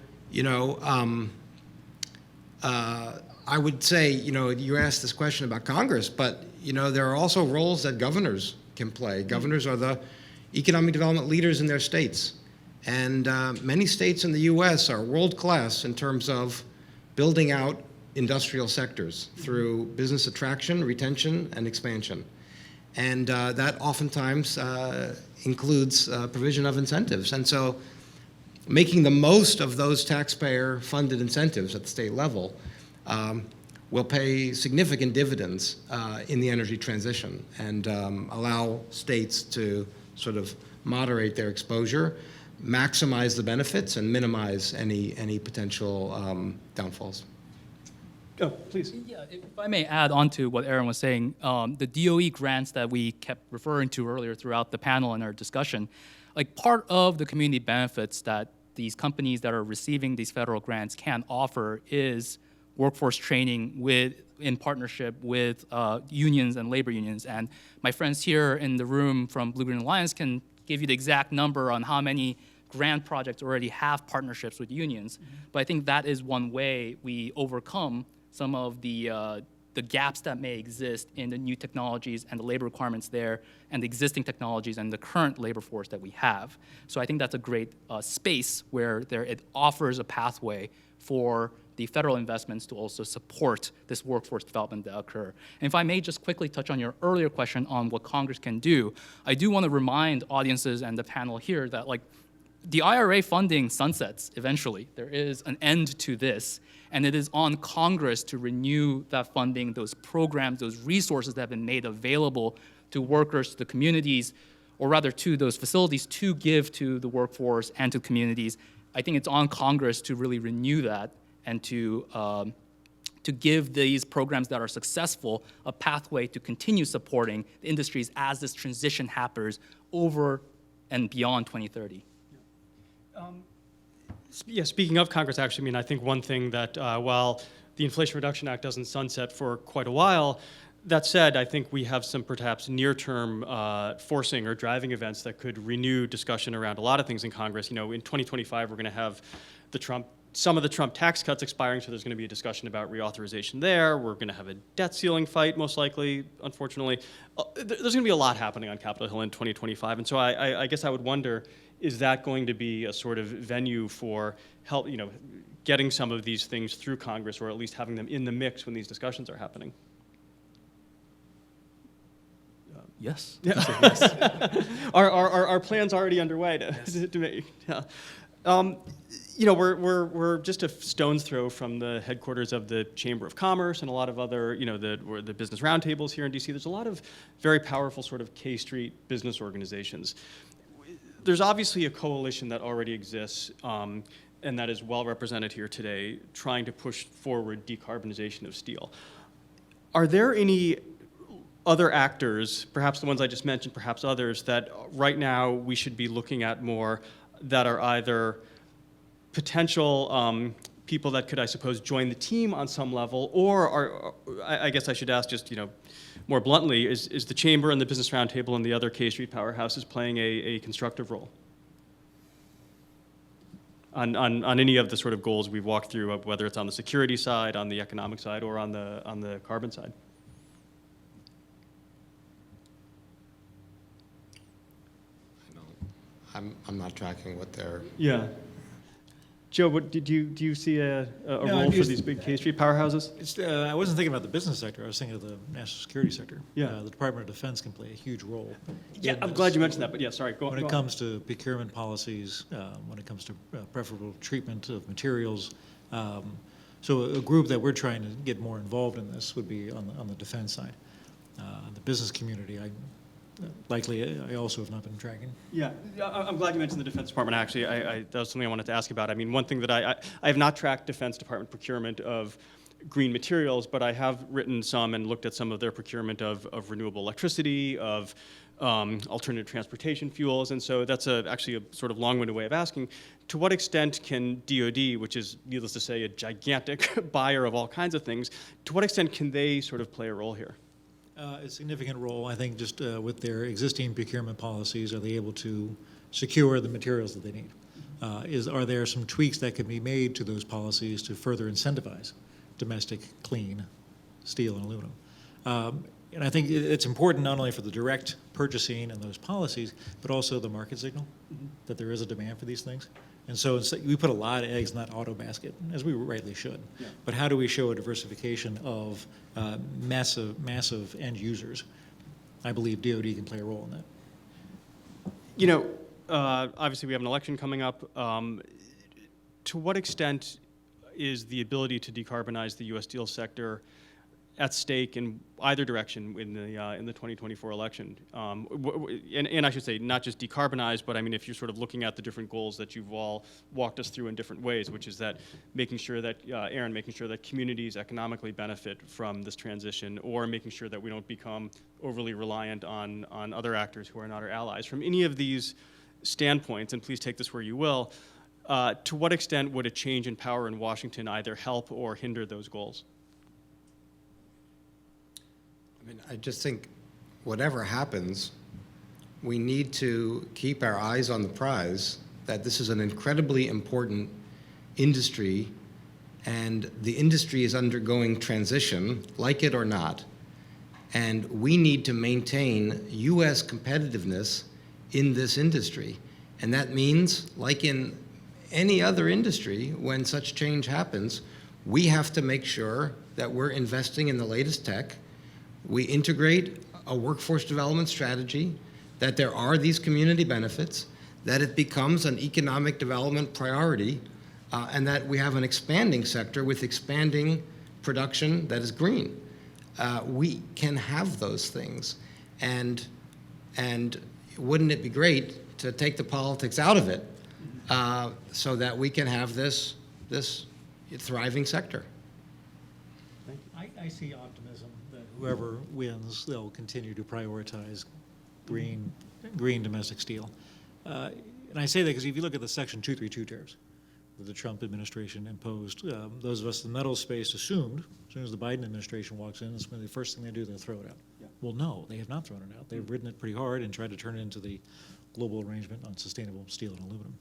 I would say, you asked this question about Congress, but, there are also roles that governors can play. Governors are the economic development leaders in their states. And many states in the U.S. are world-class in terms of building out industrial sectors through business attraction, retention, and expansion. And that oftentimes includes provision of incentives. And so making the most of those taxpayer-funded incentives at the state level will pay significant dividends in the energy transition and allow states to sort of moderate their exposure, maximize the benefits, and minimize any potential downfalls. Oh, please. Yeah, if I may add on to what Aaron was saying, the DOE grants that we kept referring to earlier throughout the panel and our discussion, like part of the community benefits that these companies that are receiving these federal grants can offer is workforce training in partnership with unions and labor unions. And my friends here in the room from Blue Green Alliance can give you the exact number on how many grant projects already have partnerships with unions. But I think that is one way we overcome some of the gaps that may exist in the new technologies and the labor requirements there and the existing technologies and the current labor force that we have. So I think that's a great space where it offers a pathway for the federal investments to also support this workforce development that occur. And if I may just quickly touch on your earlier question on what Congress can do, I do want to remind audiences and the panel here that the IRA funding sunsets eventually. There is an end to this, and it is on Congress to renew that funding, those programs, those resources that have been made available to workers, to the communities, or rather to those facilities to give to the workforce and to communities. I think it's on Congress to really renew that and to give these programs that are successful a pathway to continue supporting the industries as this transition happens over and beyond 2030. Yeah, speaking of Congress, actually, I mean, I think one thing that while the Inflation Reduction Act doesn't sunset for quite a while, that said, I think we have some perhaps near-term forcing or driving events that could renew discussion around a lot of things in Congress. You know, in 2025, we're going to have some of the Trump tax cuts expiring, so there's going to be a discussion about reauthorization there. We're going to have a debt ceiling fight, most likely, unfortunately. There's going to be a lot happening on Capitol Hill in 2025, and so I guess I would wonder, is that going to be a sort of venue for help, getting some of these things through Congress, or at least having them in the mix when these discussions are happening? Yes. Yeah. Our plans already underway to make. Yeah. We're just a stone's throw from the headquarters of the Chamber of Commerce and a lot of other, the business roundtables here in DC. There's a lot of very powerful sort of K Street business organizations. There's obviously a coalition that already exists and that is well represented here today, trying to push forward decarbonization of steel. Are there any other actors, perhaps the ones I just mentioned, perhaps others, that right now we should be looking at more that are either potential people that could, I suppose, join the team on some level, or I guess I should ask just, more bluntly, is the Chamber and the Business Roundtable and the other K Street powerhouses playing a constructive role on any of the sort of goals we've walked through, whether it's on the security side, on the economic side, or on the carbon side? I'm not tracking what they're. Yeah. Joe, do you see a role for these big K Street powerhouses? I wasn't thinking about the business sector. I was thinking of the national security sector. Yeah. The Department of Defense can play a huge role. Yeah, I'm glad you mentioned that, but yeah, sorry, go on. When it comes to procurement policies, when it comes to preferable treatment of materials. So a group that we're trying to get more involved in this would be on the defense side. The business community, I also have not been tracking. Yeah, I'm glad you mentioned the Defense Department. Actually, that was something I wanted to ask about. I mean, one thing that I have not tracked Defense Department procurement of green materials, but I have written some and looked at some of their procurement of renewable electricity, of alternative transportation fuels, and so that's actually a sort of long-winded way of asking, to what extent can DoD, which is, needless to say, a gigantic buyer of all kinds of things, to what extent can they sort of play a role here? A significant role, I think, just with their existing procurement policies, are they able to secure the materials that they need? Are there some tweaks that can be made to those policies to further incentivize domestic, clean steel and aluminum? And I think it's important not only for the direct purchasing and those policies, but also the market signal that there is a demand for these things. And so we put a lot of eggs in that auto basket, as we rightly should. Yeah. But how do we show a diversification of massive end users? I believe DoD can play a role in that. Obviously we have an election coming up. To what extent is the ability to decarbonize the U.S. steel sector at stake in either direction in the 2024 election. And I should say, not just decarbonize, but I mean, if you're sort of looking at the different goals that you've all walked us through in different ways, which is that making sure that, Aaron, making sure that communities economically benefit from this transition, or making sure that we don't become overly reliant on other actors who are not our allies. From any of these standpoints, and please take this where you will, to what extent would a change in power in Washington either help or hinder those goals? I mean, I just think whatever happens, we need to keep our eyes on the prize, that this is an incredibly important industry, and the industry is undergoing transition, like it or not, and we need to maintain U.S. competitiveness in this industry. And that means, like in any other industry, when such change happens, we have to make sure that we're investing in the latest tech. We integrate a workforce development strategy, that there are these community benefits, that it becomes an economic development priority, and that we have an expanding sector with expanding production that is green. We can have those things. And wouldn't it be great to take the politics out of it so that we can have this thriving sector? I see optimism that whoever wins, they'll continue to prioritize green domestic steel. And I say that because if you look at the Section 232 tariffs that the Trump administration imposed, those of us in the metals space assumed, as soon as the Biden administration walks in, it's going to be the first thing they do, they'll throw it out. Yeah. Well, no, they have not thrown it out. They've ridden it pretty hard and tried to turn it into the global arrangement on sustainable steel and aluminum.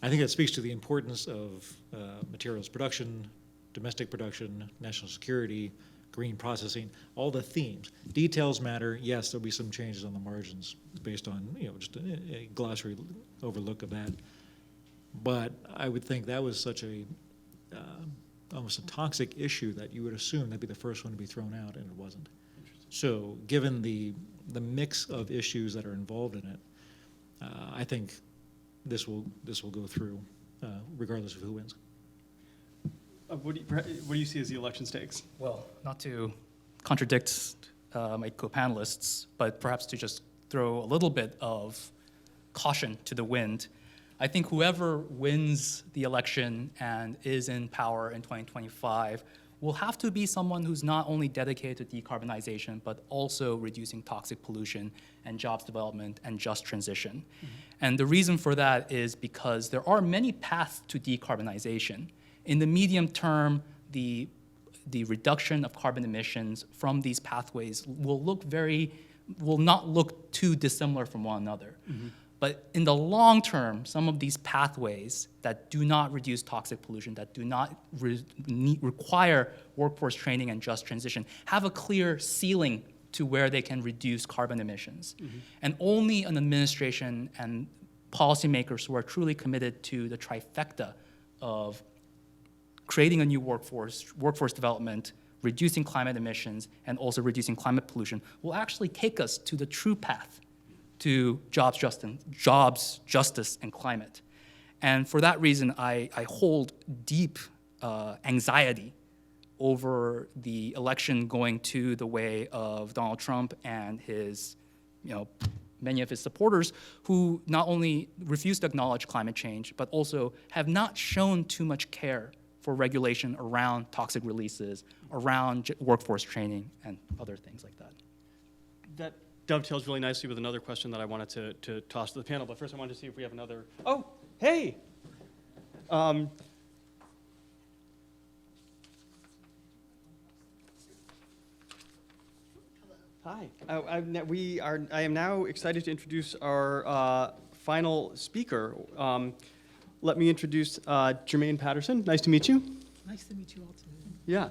I think that speaks to the importance of materials production, domestic production, national security, green processing, all the themes. Details matter. Yes, there'll be some changes on the margins based on just a glossary overlook of that. But I would think that was such a almost a toxic issue that you would assume that'd be the first one to be thrown out, and it wasn't. So given the mix of issues that are involved in it, I think this will go through regardless of who wins. What do you see as the election stakes? Well, not to contradict my co-panelists, but perhaps to just throw a little bit of caution to the wind, I think whoever wins the election and is in power in 2025 will have to be someone who's not only dedicated to decarbonization, but also reducing toxic pollution and jobs development and just transition. Mm-hmm. And the reason for that is because there are many paths to decarbonization. In the medium term, the reduction of carbon emissions from these pathways will not look too dissimilar from one another. Mm-hmm. But in the long term, some of these pathways that do not reduce toxic pollution, that do not require workforce training and just transition, have a clear ceiling to where they can reduce carbon emissions. Mm-hmm. And only an administration and policymakers who are truly committed to the trifecta of creating a new workforce development, reducing climate emissions, and also reducing climate pollution will actually take us to the true path to jobs, justice, and climate. And for that reason, I hold deep anxiety over the election going to the way of Donald Trump and his, many of his supporters who not only refuse to acknowledge climate change, but also have not shown too much care for regulation around toxic releases, around workforce training, and other things like that. That dovetails really nicely with another question that I wanted to toss to the panel, but first I wanted to see if we have another. Oh, hey! Hi. I am now excited to introduce our final speaker. Let me introduce Jermaine Patterson. Nice to meet you. Nice to meet you all too. Yeah.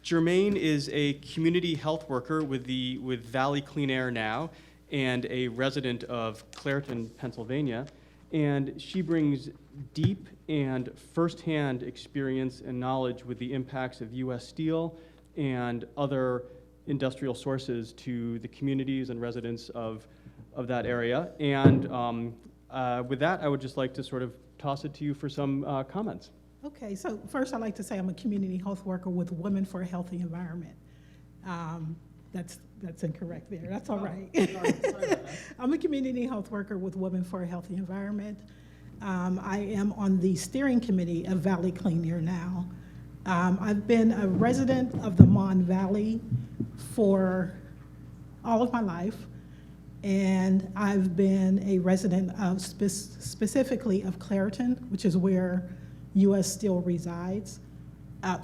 Jermaine is a community health worker with Valley Clean Air now and a resident of Clairton, Pennsylvania. And she brings deep and firsthand experience and knowledge with the impacts of U.S. Steel and other industrial sources to the communities and residents of that area. And with that, I would just like to sort of toss it to you for some comments. Okay, so first I'd like to say I'm a community health worker with Women for a Healthy Environment. That's incorrect there, that's all right. I'm a community health worker with Women for a Healthy Environment. I am on the steering committee of Valley Clean Air Now. I've been a resident of the Mon Valley for all of my life, and I've been a resident of specifically of Clairton, which is where U.S. Steel resides,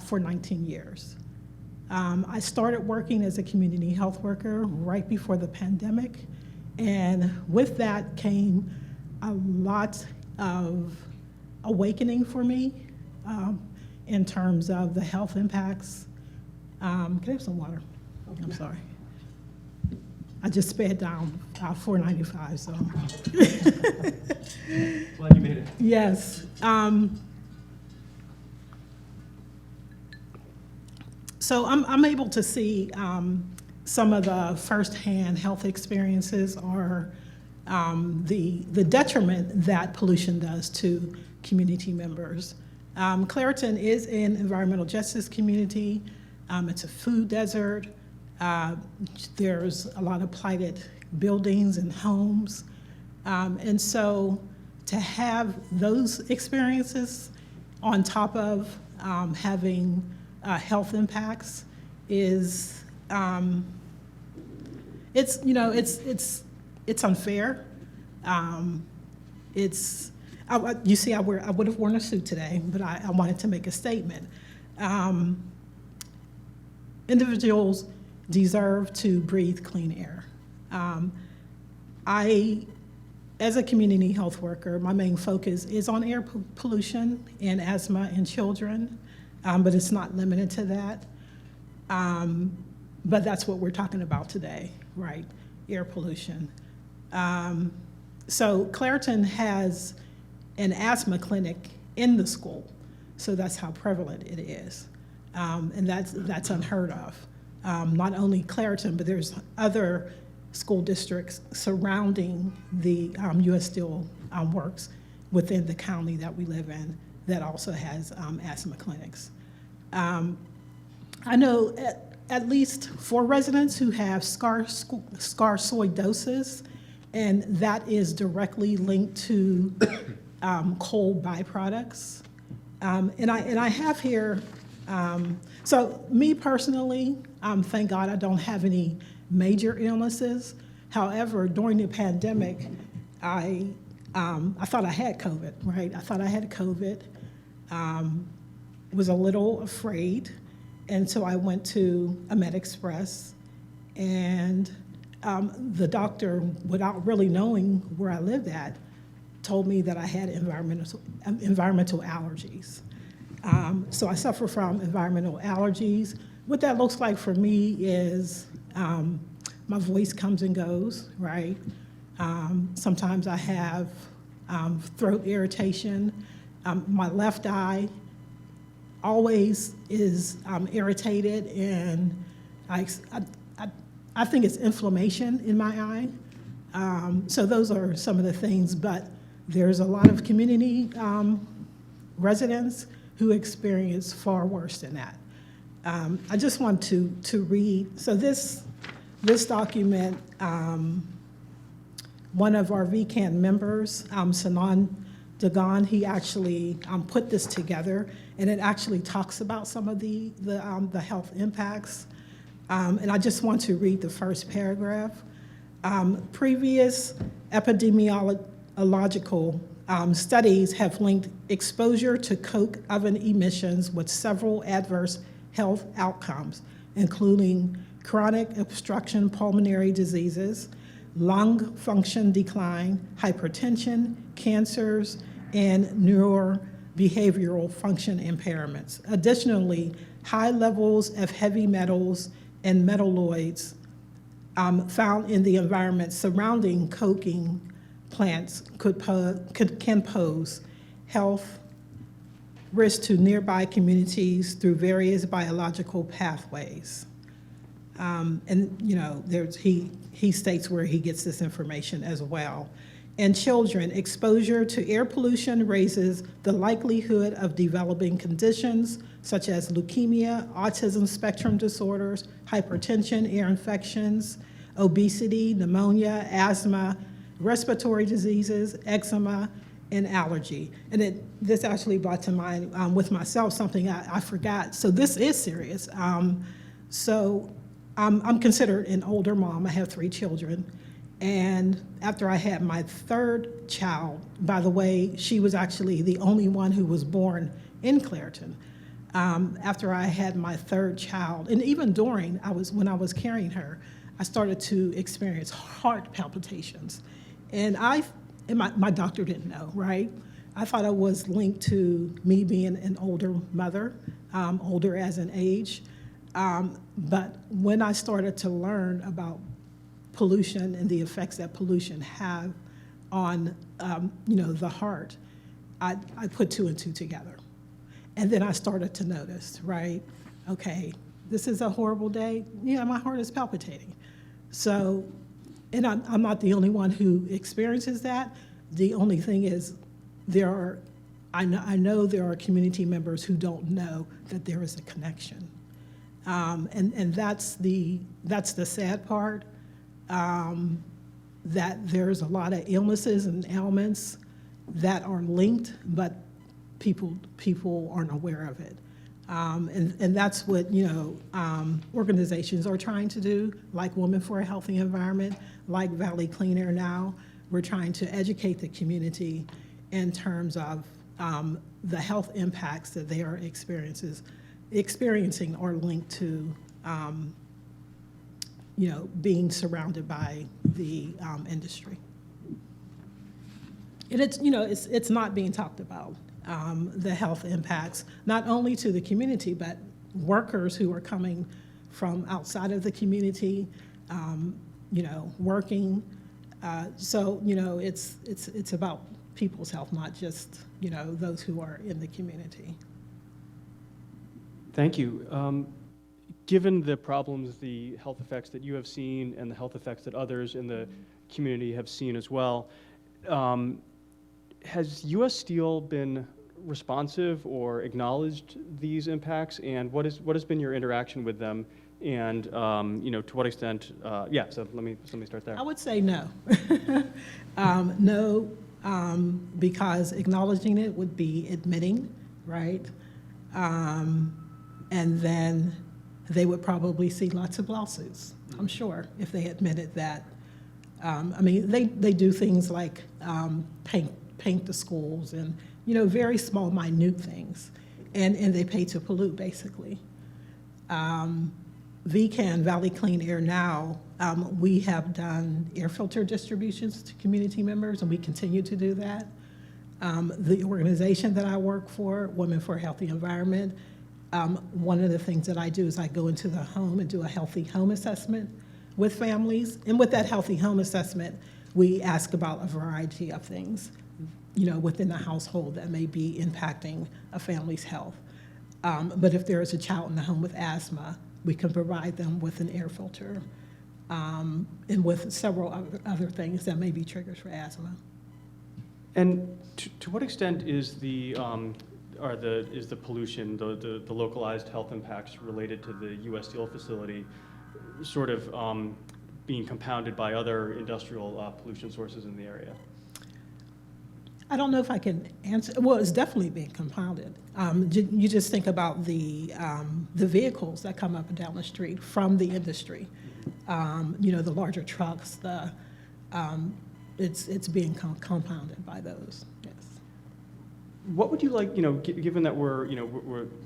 for 19 years. I started working as a community health worker right before the pandemic, and with that came a lot of awakening for me in terms of the health impacts. Can I have some water? I'm sorry. I just sped down 495, so. Glad you made it. Yes. So I'm able to see some of the firsthand health experiences or the detriment that pollution does to community members. Clairton is an environmental justice community. It's a food desert. There's a lot of blighted buildings and homes. And so to have those experiences on top of having health impacts is, it's unfair. You see, I would have worn a suit today, but I wanted to make a statement. Individuals deserve to breathe clean air. As a community health worker, my main focus is on air pollution and asthma in children, but it's not limited to that. But that's what we're talking about today, right? Air pollution. So Clairton has an asthma clinic in the school, so that's how prevalent it is. And that's unheard of. Not only Clairton, but there's other school districts surrounding the U.S. Steel Works within the county that we live in that also has asthma clinics. I know at least 4 residents who have scarsoidosis, and that is directly linked to coal byproducts. And I have here, so me personally, thank God I don't have any major illnesses. However, during the pandemic, I thought I had COVID, right? I thought I had COVID, was a little afraid, and so I went to a Med Express, and the doctor, without really knowing where I lived at, told me that I had environmental allergies. So I suffer from environmental allergies. What that looks like for me is my voice comes and goes, right? Sometimes I have throat irritation. My left eye always is irritated, and I think it's inflammation in my eye. So those are some of the things, but there's a lot of community residents who experience far worse than that. I just want to read, so this document, one of our VCAN members, Sanan Dagan, he actually put this together, and it actually talks about some of the health impacts. And I just want to read the first paragraph. Previous epidemiological studies have linked exposure to coke oven emissions with several adverse health outcomes, including chronic obstruction pulmonary diseases, lung function decline, hypertension, cancers, and neurobehavioral function impairments. Additionally, high levels of heavy metals and metalloids found in the environment surrounding coking plants can pose health risk to nearby communities through various biological pathways. And he states where he gets this information as well. and children, exposure to air pollution raises the likelihood of developing conditions such as leukemia, autism spectrum disorders, hypertension, ear infections, obesity, pneumonia, asthma, respiratory diseases, eczema, and allergy. And this actually brought to mind with myself something I forgot. So this is serious. So I'm considered an older mom. I have 3 children. And after I had my 3rd child, by the way, she was actually the only one who was born in Clairton. After I had my 3rd child, and even during, when I was carrying her, I started to experience heart palpitations. And my doctor didn't know, right? I thought it was linked to me being an older mother, older as in age. But when I started to learn about pollution and the effects that pollution have on, the heart, I put 2 and 2 together. And then I started to notice, right, okay, this is a horrible day. Yeah, my heart is palpitating. So, and I'm not the only one who experiences that. The only thing is I know there are community members who don't know that there is a connection. And that's the sad part, that there's a lot of illnesses and ailments that are linked, but people aren't aware of it. And that's what, organizations are trying to do, like Women for a Healthy Environment, like Valley Clean Air Now. We're trying to educate the community in terms of the health impacts that they are experiencing or linked to, being surrounded by the industry. And it's not being talked about, the health impacts, not only to the community, but workers who are coming from outside of the community, working. So, it's about people's health, not just, those who are in the community. Thank you. Given the problems, the health effects that you have seen and the health effects that others in the community have seen as well, has U.S. Steel been responsive or acknowledged these impacts? And what has been your interaction with them? And to what extent? So let me start there. I would say no. No, because acknowledging it would be admitting, right? And then they would probably see lots of lawsuits, I'm sure, if they admitted that. They do things like paint the schools and, very small, minute things. And they pay to pollute, basically. VCAN, Valley Clean Air Now, we have done air filter distributions to community members, and we continue to do that. The organization that I work for, Women for a Healthy Environment, one of the things that I do is I go into the home and do a healthy home assessment with families. And with that healthy home assessment, we ask about a variety of things, within the household that may be impacting a family's health. But if there is a child in the home with asthma, we can provide them with an air filter, and with several other things that may be triggers for asthma. And to what extent is the pollution, the localized health impacts related to the U.S. Steel facility, sort of being compounded by other industrial pollution sources in the area? I don't know if I can answer. Well, it's definitely being compounded. You just think about the vehicles that come up and down the street from the industry. The larger trucks. It's being compounded by those. Yes. What would you like? Given that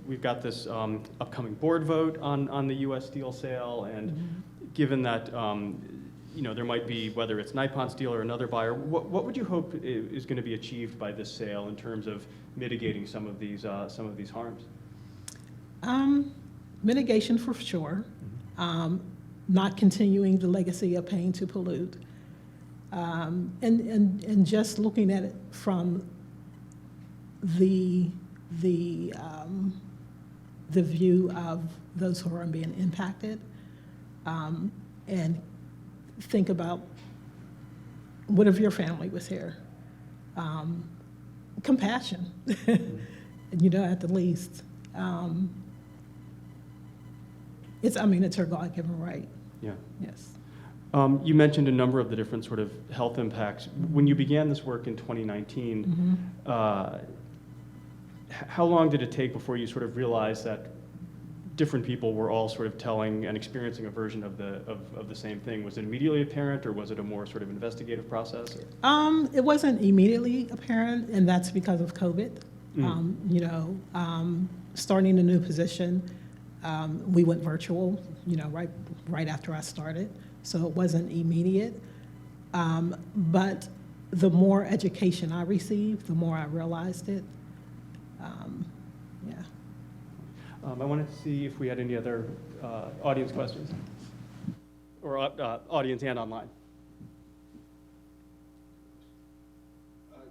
we've got this upcoming board vote on the U.S. Steel sale, and given that there might be, whether it's Nippon Steel or another buyer, what would you hope is going to be achieved by this sale in terms of mitigating some of these harms? Mitigation for sure. Not continuing the legacy of paying to pollute, and just looking at it from the view of those who are being impacted, and think about what if your family was here? Compassion, at the least. It's her God-given right, Yeah. yes. You mentioned a number of the different sort of health impacts. When you began this work in 2019, how long did it take before you sort of realized that different people were all sort of telling and experiencing a version of the same thing? Was it immediately apparent, or was it a more sort of investigative process? It wasn't immediately apparent, and that's because of COVID. Starting a new position, we went virtual, right after I started, so it wasn't immediate. But the more education I received, the more I realized it. Yeah. I wanted to see if we had any other audience questions, or audience and online.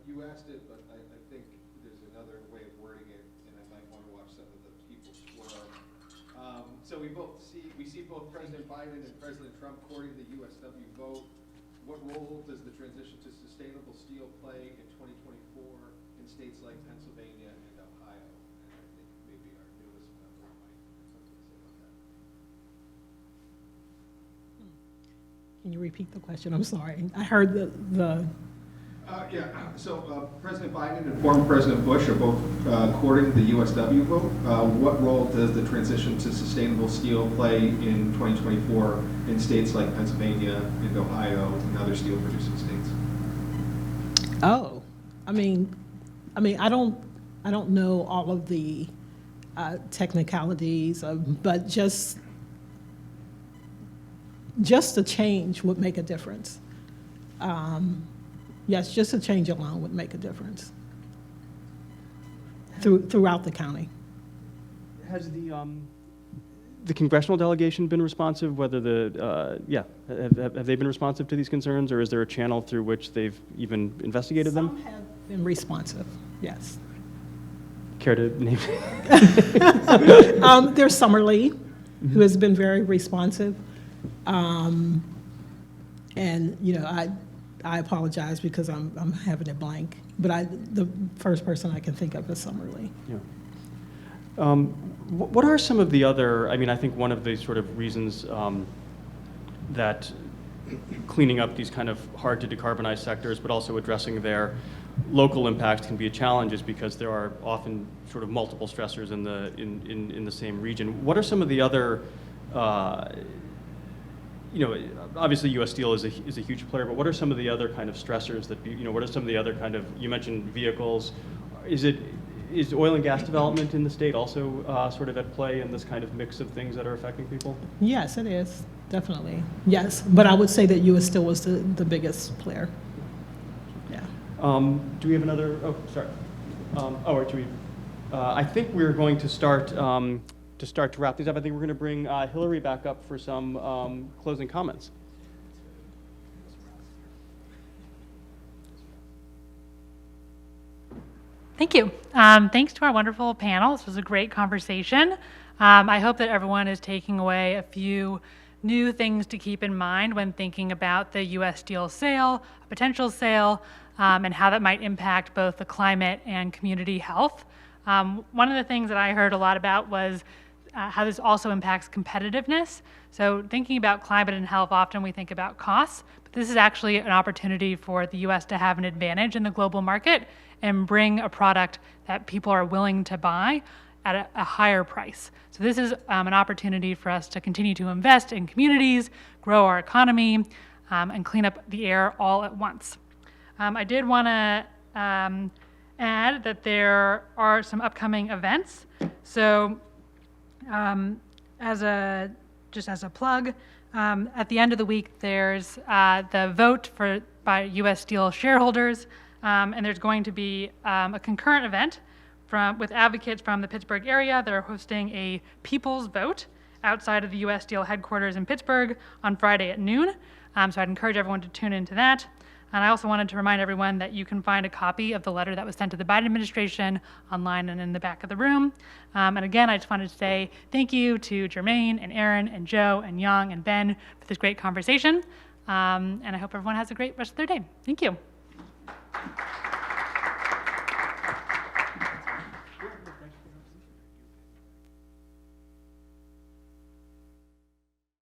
You asked it, but I think there's another way of wording it, and I might want to watch some of the people squirm. So we see both President Biden and President Trump courting the USW vote. What role does the transition to sustainable steel play in 2024 in states like Pennsylvania and Ohio? And I think maybe our newest member might have something to say about that. Can you repeat the question? I'm sorry. I heard the So President Biden and former President Bush are both courting the USW vote. What role does the transition to sustainable steel play in 2024 in states like Pennsylvania and Ohio and other steel producing states? Oh, I don't know all of the technicalities, but just a change would make a difference. Yes, just a change alone would make a difference throughout the county. Has the congressional delegation been responsive? Whether have they been responsive to these concerns, or is there a channel through which they've even investigated them? Some have been responsive, yes. Care to name? There's Summerlee, who has been very responsive. I apologize because I'm having it blank, but the first person I can think of is Summerlee. Yeah. What are some of the other, I think one of the sort of reasons that cleaning up these kind of hard to decarbonize sectors, but also addressing their local impacts can be a challenge, is because there are often sort of multiple stressors in the same region. What are some of the other obviously U.S. Steel is a huge player, but what are some of the other kind of stressors that, what are some of the other kind of, you mentioned vehicles. Is oil and gas development in the state also sort of at play in this kind of mix of things that are affecting people? Yes, it is, definitely. Yes, but I would say that U.S. Steel was the biggest player. Yeah. Do we have another, sorry. Or do we, I think we're going to start to wrap these up. I think we're going to bring Hillary back up for some closing comments. Thank you. Thanks to our wonderful panel. This was a great conversation. I hope that everyone is taking away a few new things to keep in mind when thinking about the U.S. Steel sale, a potential sale, and how that might impact both the climate and community health. One of the things that I heard a lot about was how this also impacts competitiveness. So thinking about climate and health, often we think about costs, but this is actually an opportunity for the U.S. to have an advantage in the global market and bring a product that people are willing to buy at a higher price. So this is an opportunity for us to continue to invest in communities, grow our economy, and clean up the air all at once. I did want to add that there are some upcoming events. So as a plug, at the end of the week, there's the vote by U.S. Steel shareholders, and there's going to be a concurrent event with advocates from the Pittsburgh area that are hosting a people's vote outside of the U.S. Steel headquarters in Pittsburgh on Friday at noon. So I'd encourage everyone to tune into that. And I also wanted to remind everyone that you can find a copy of the letter that was sent to the Biden administration online and in the back of the room. And again, I just wanted to say thank you to Jermaine and Aaron and Joe and Young and Ben for this great conversation. And I hope everyone has a great rest of their day. Thank you.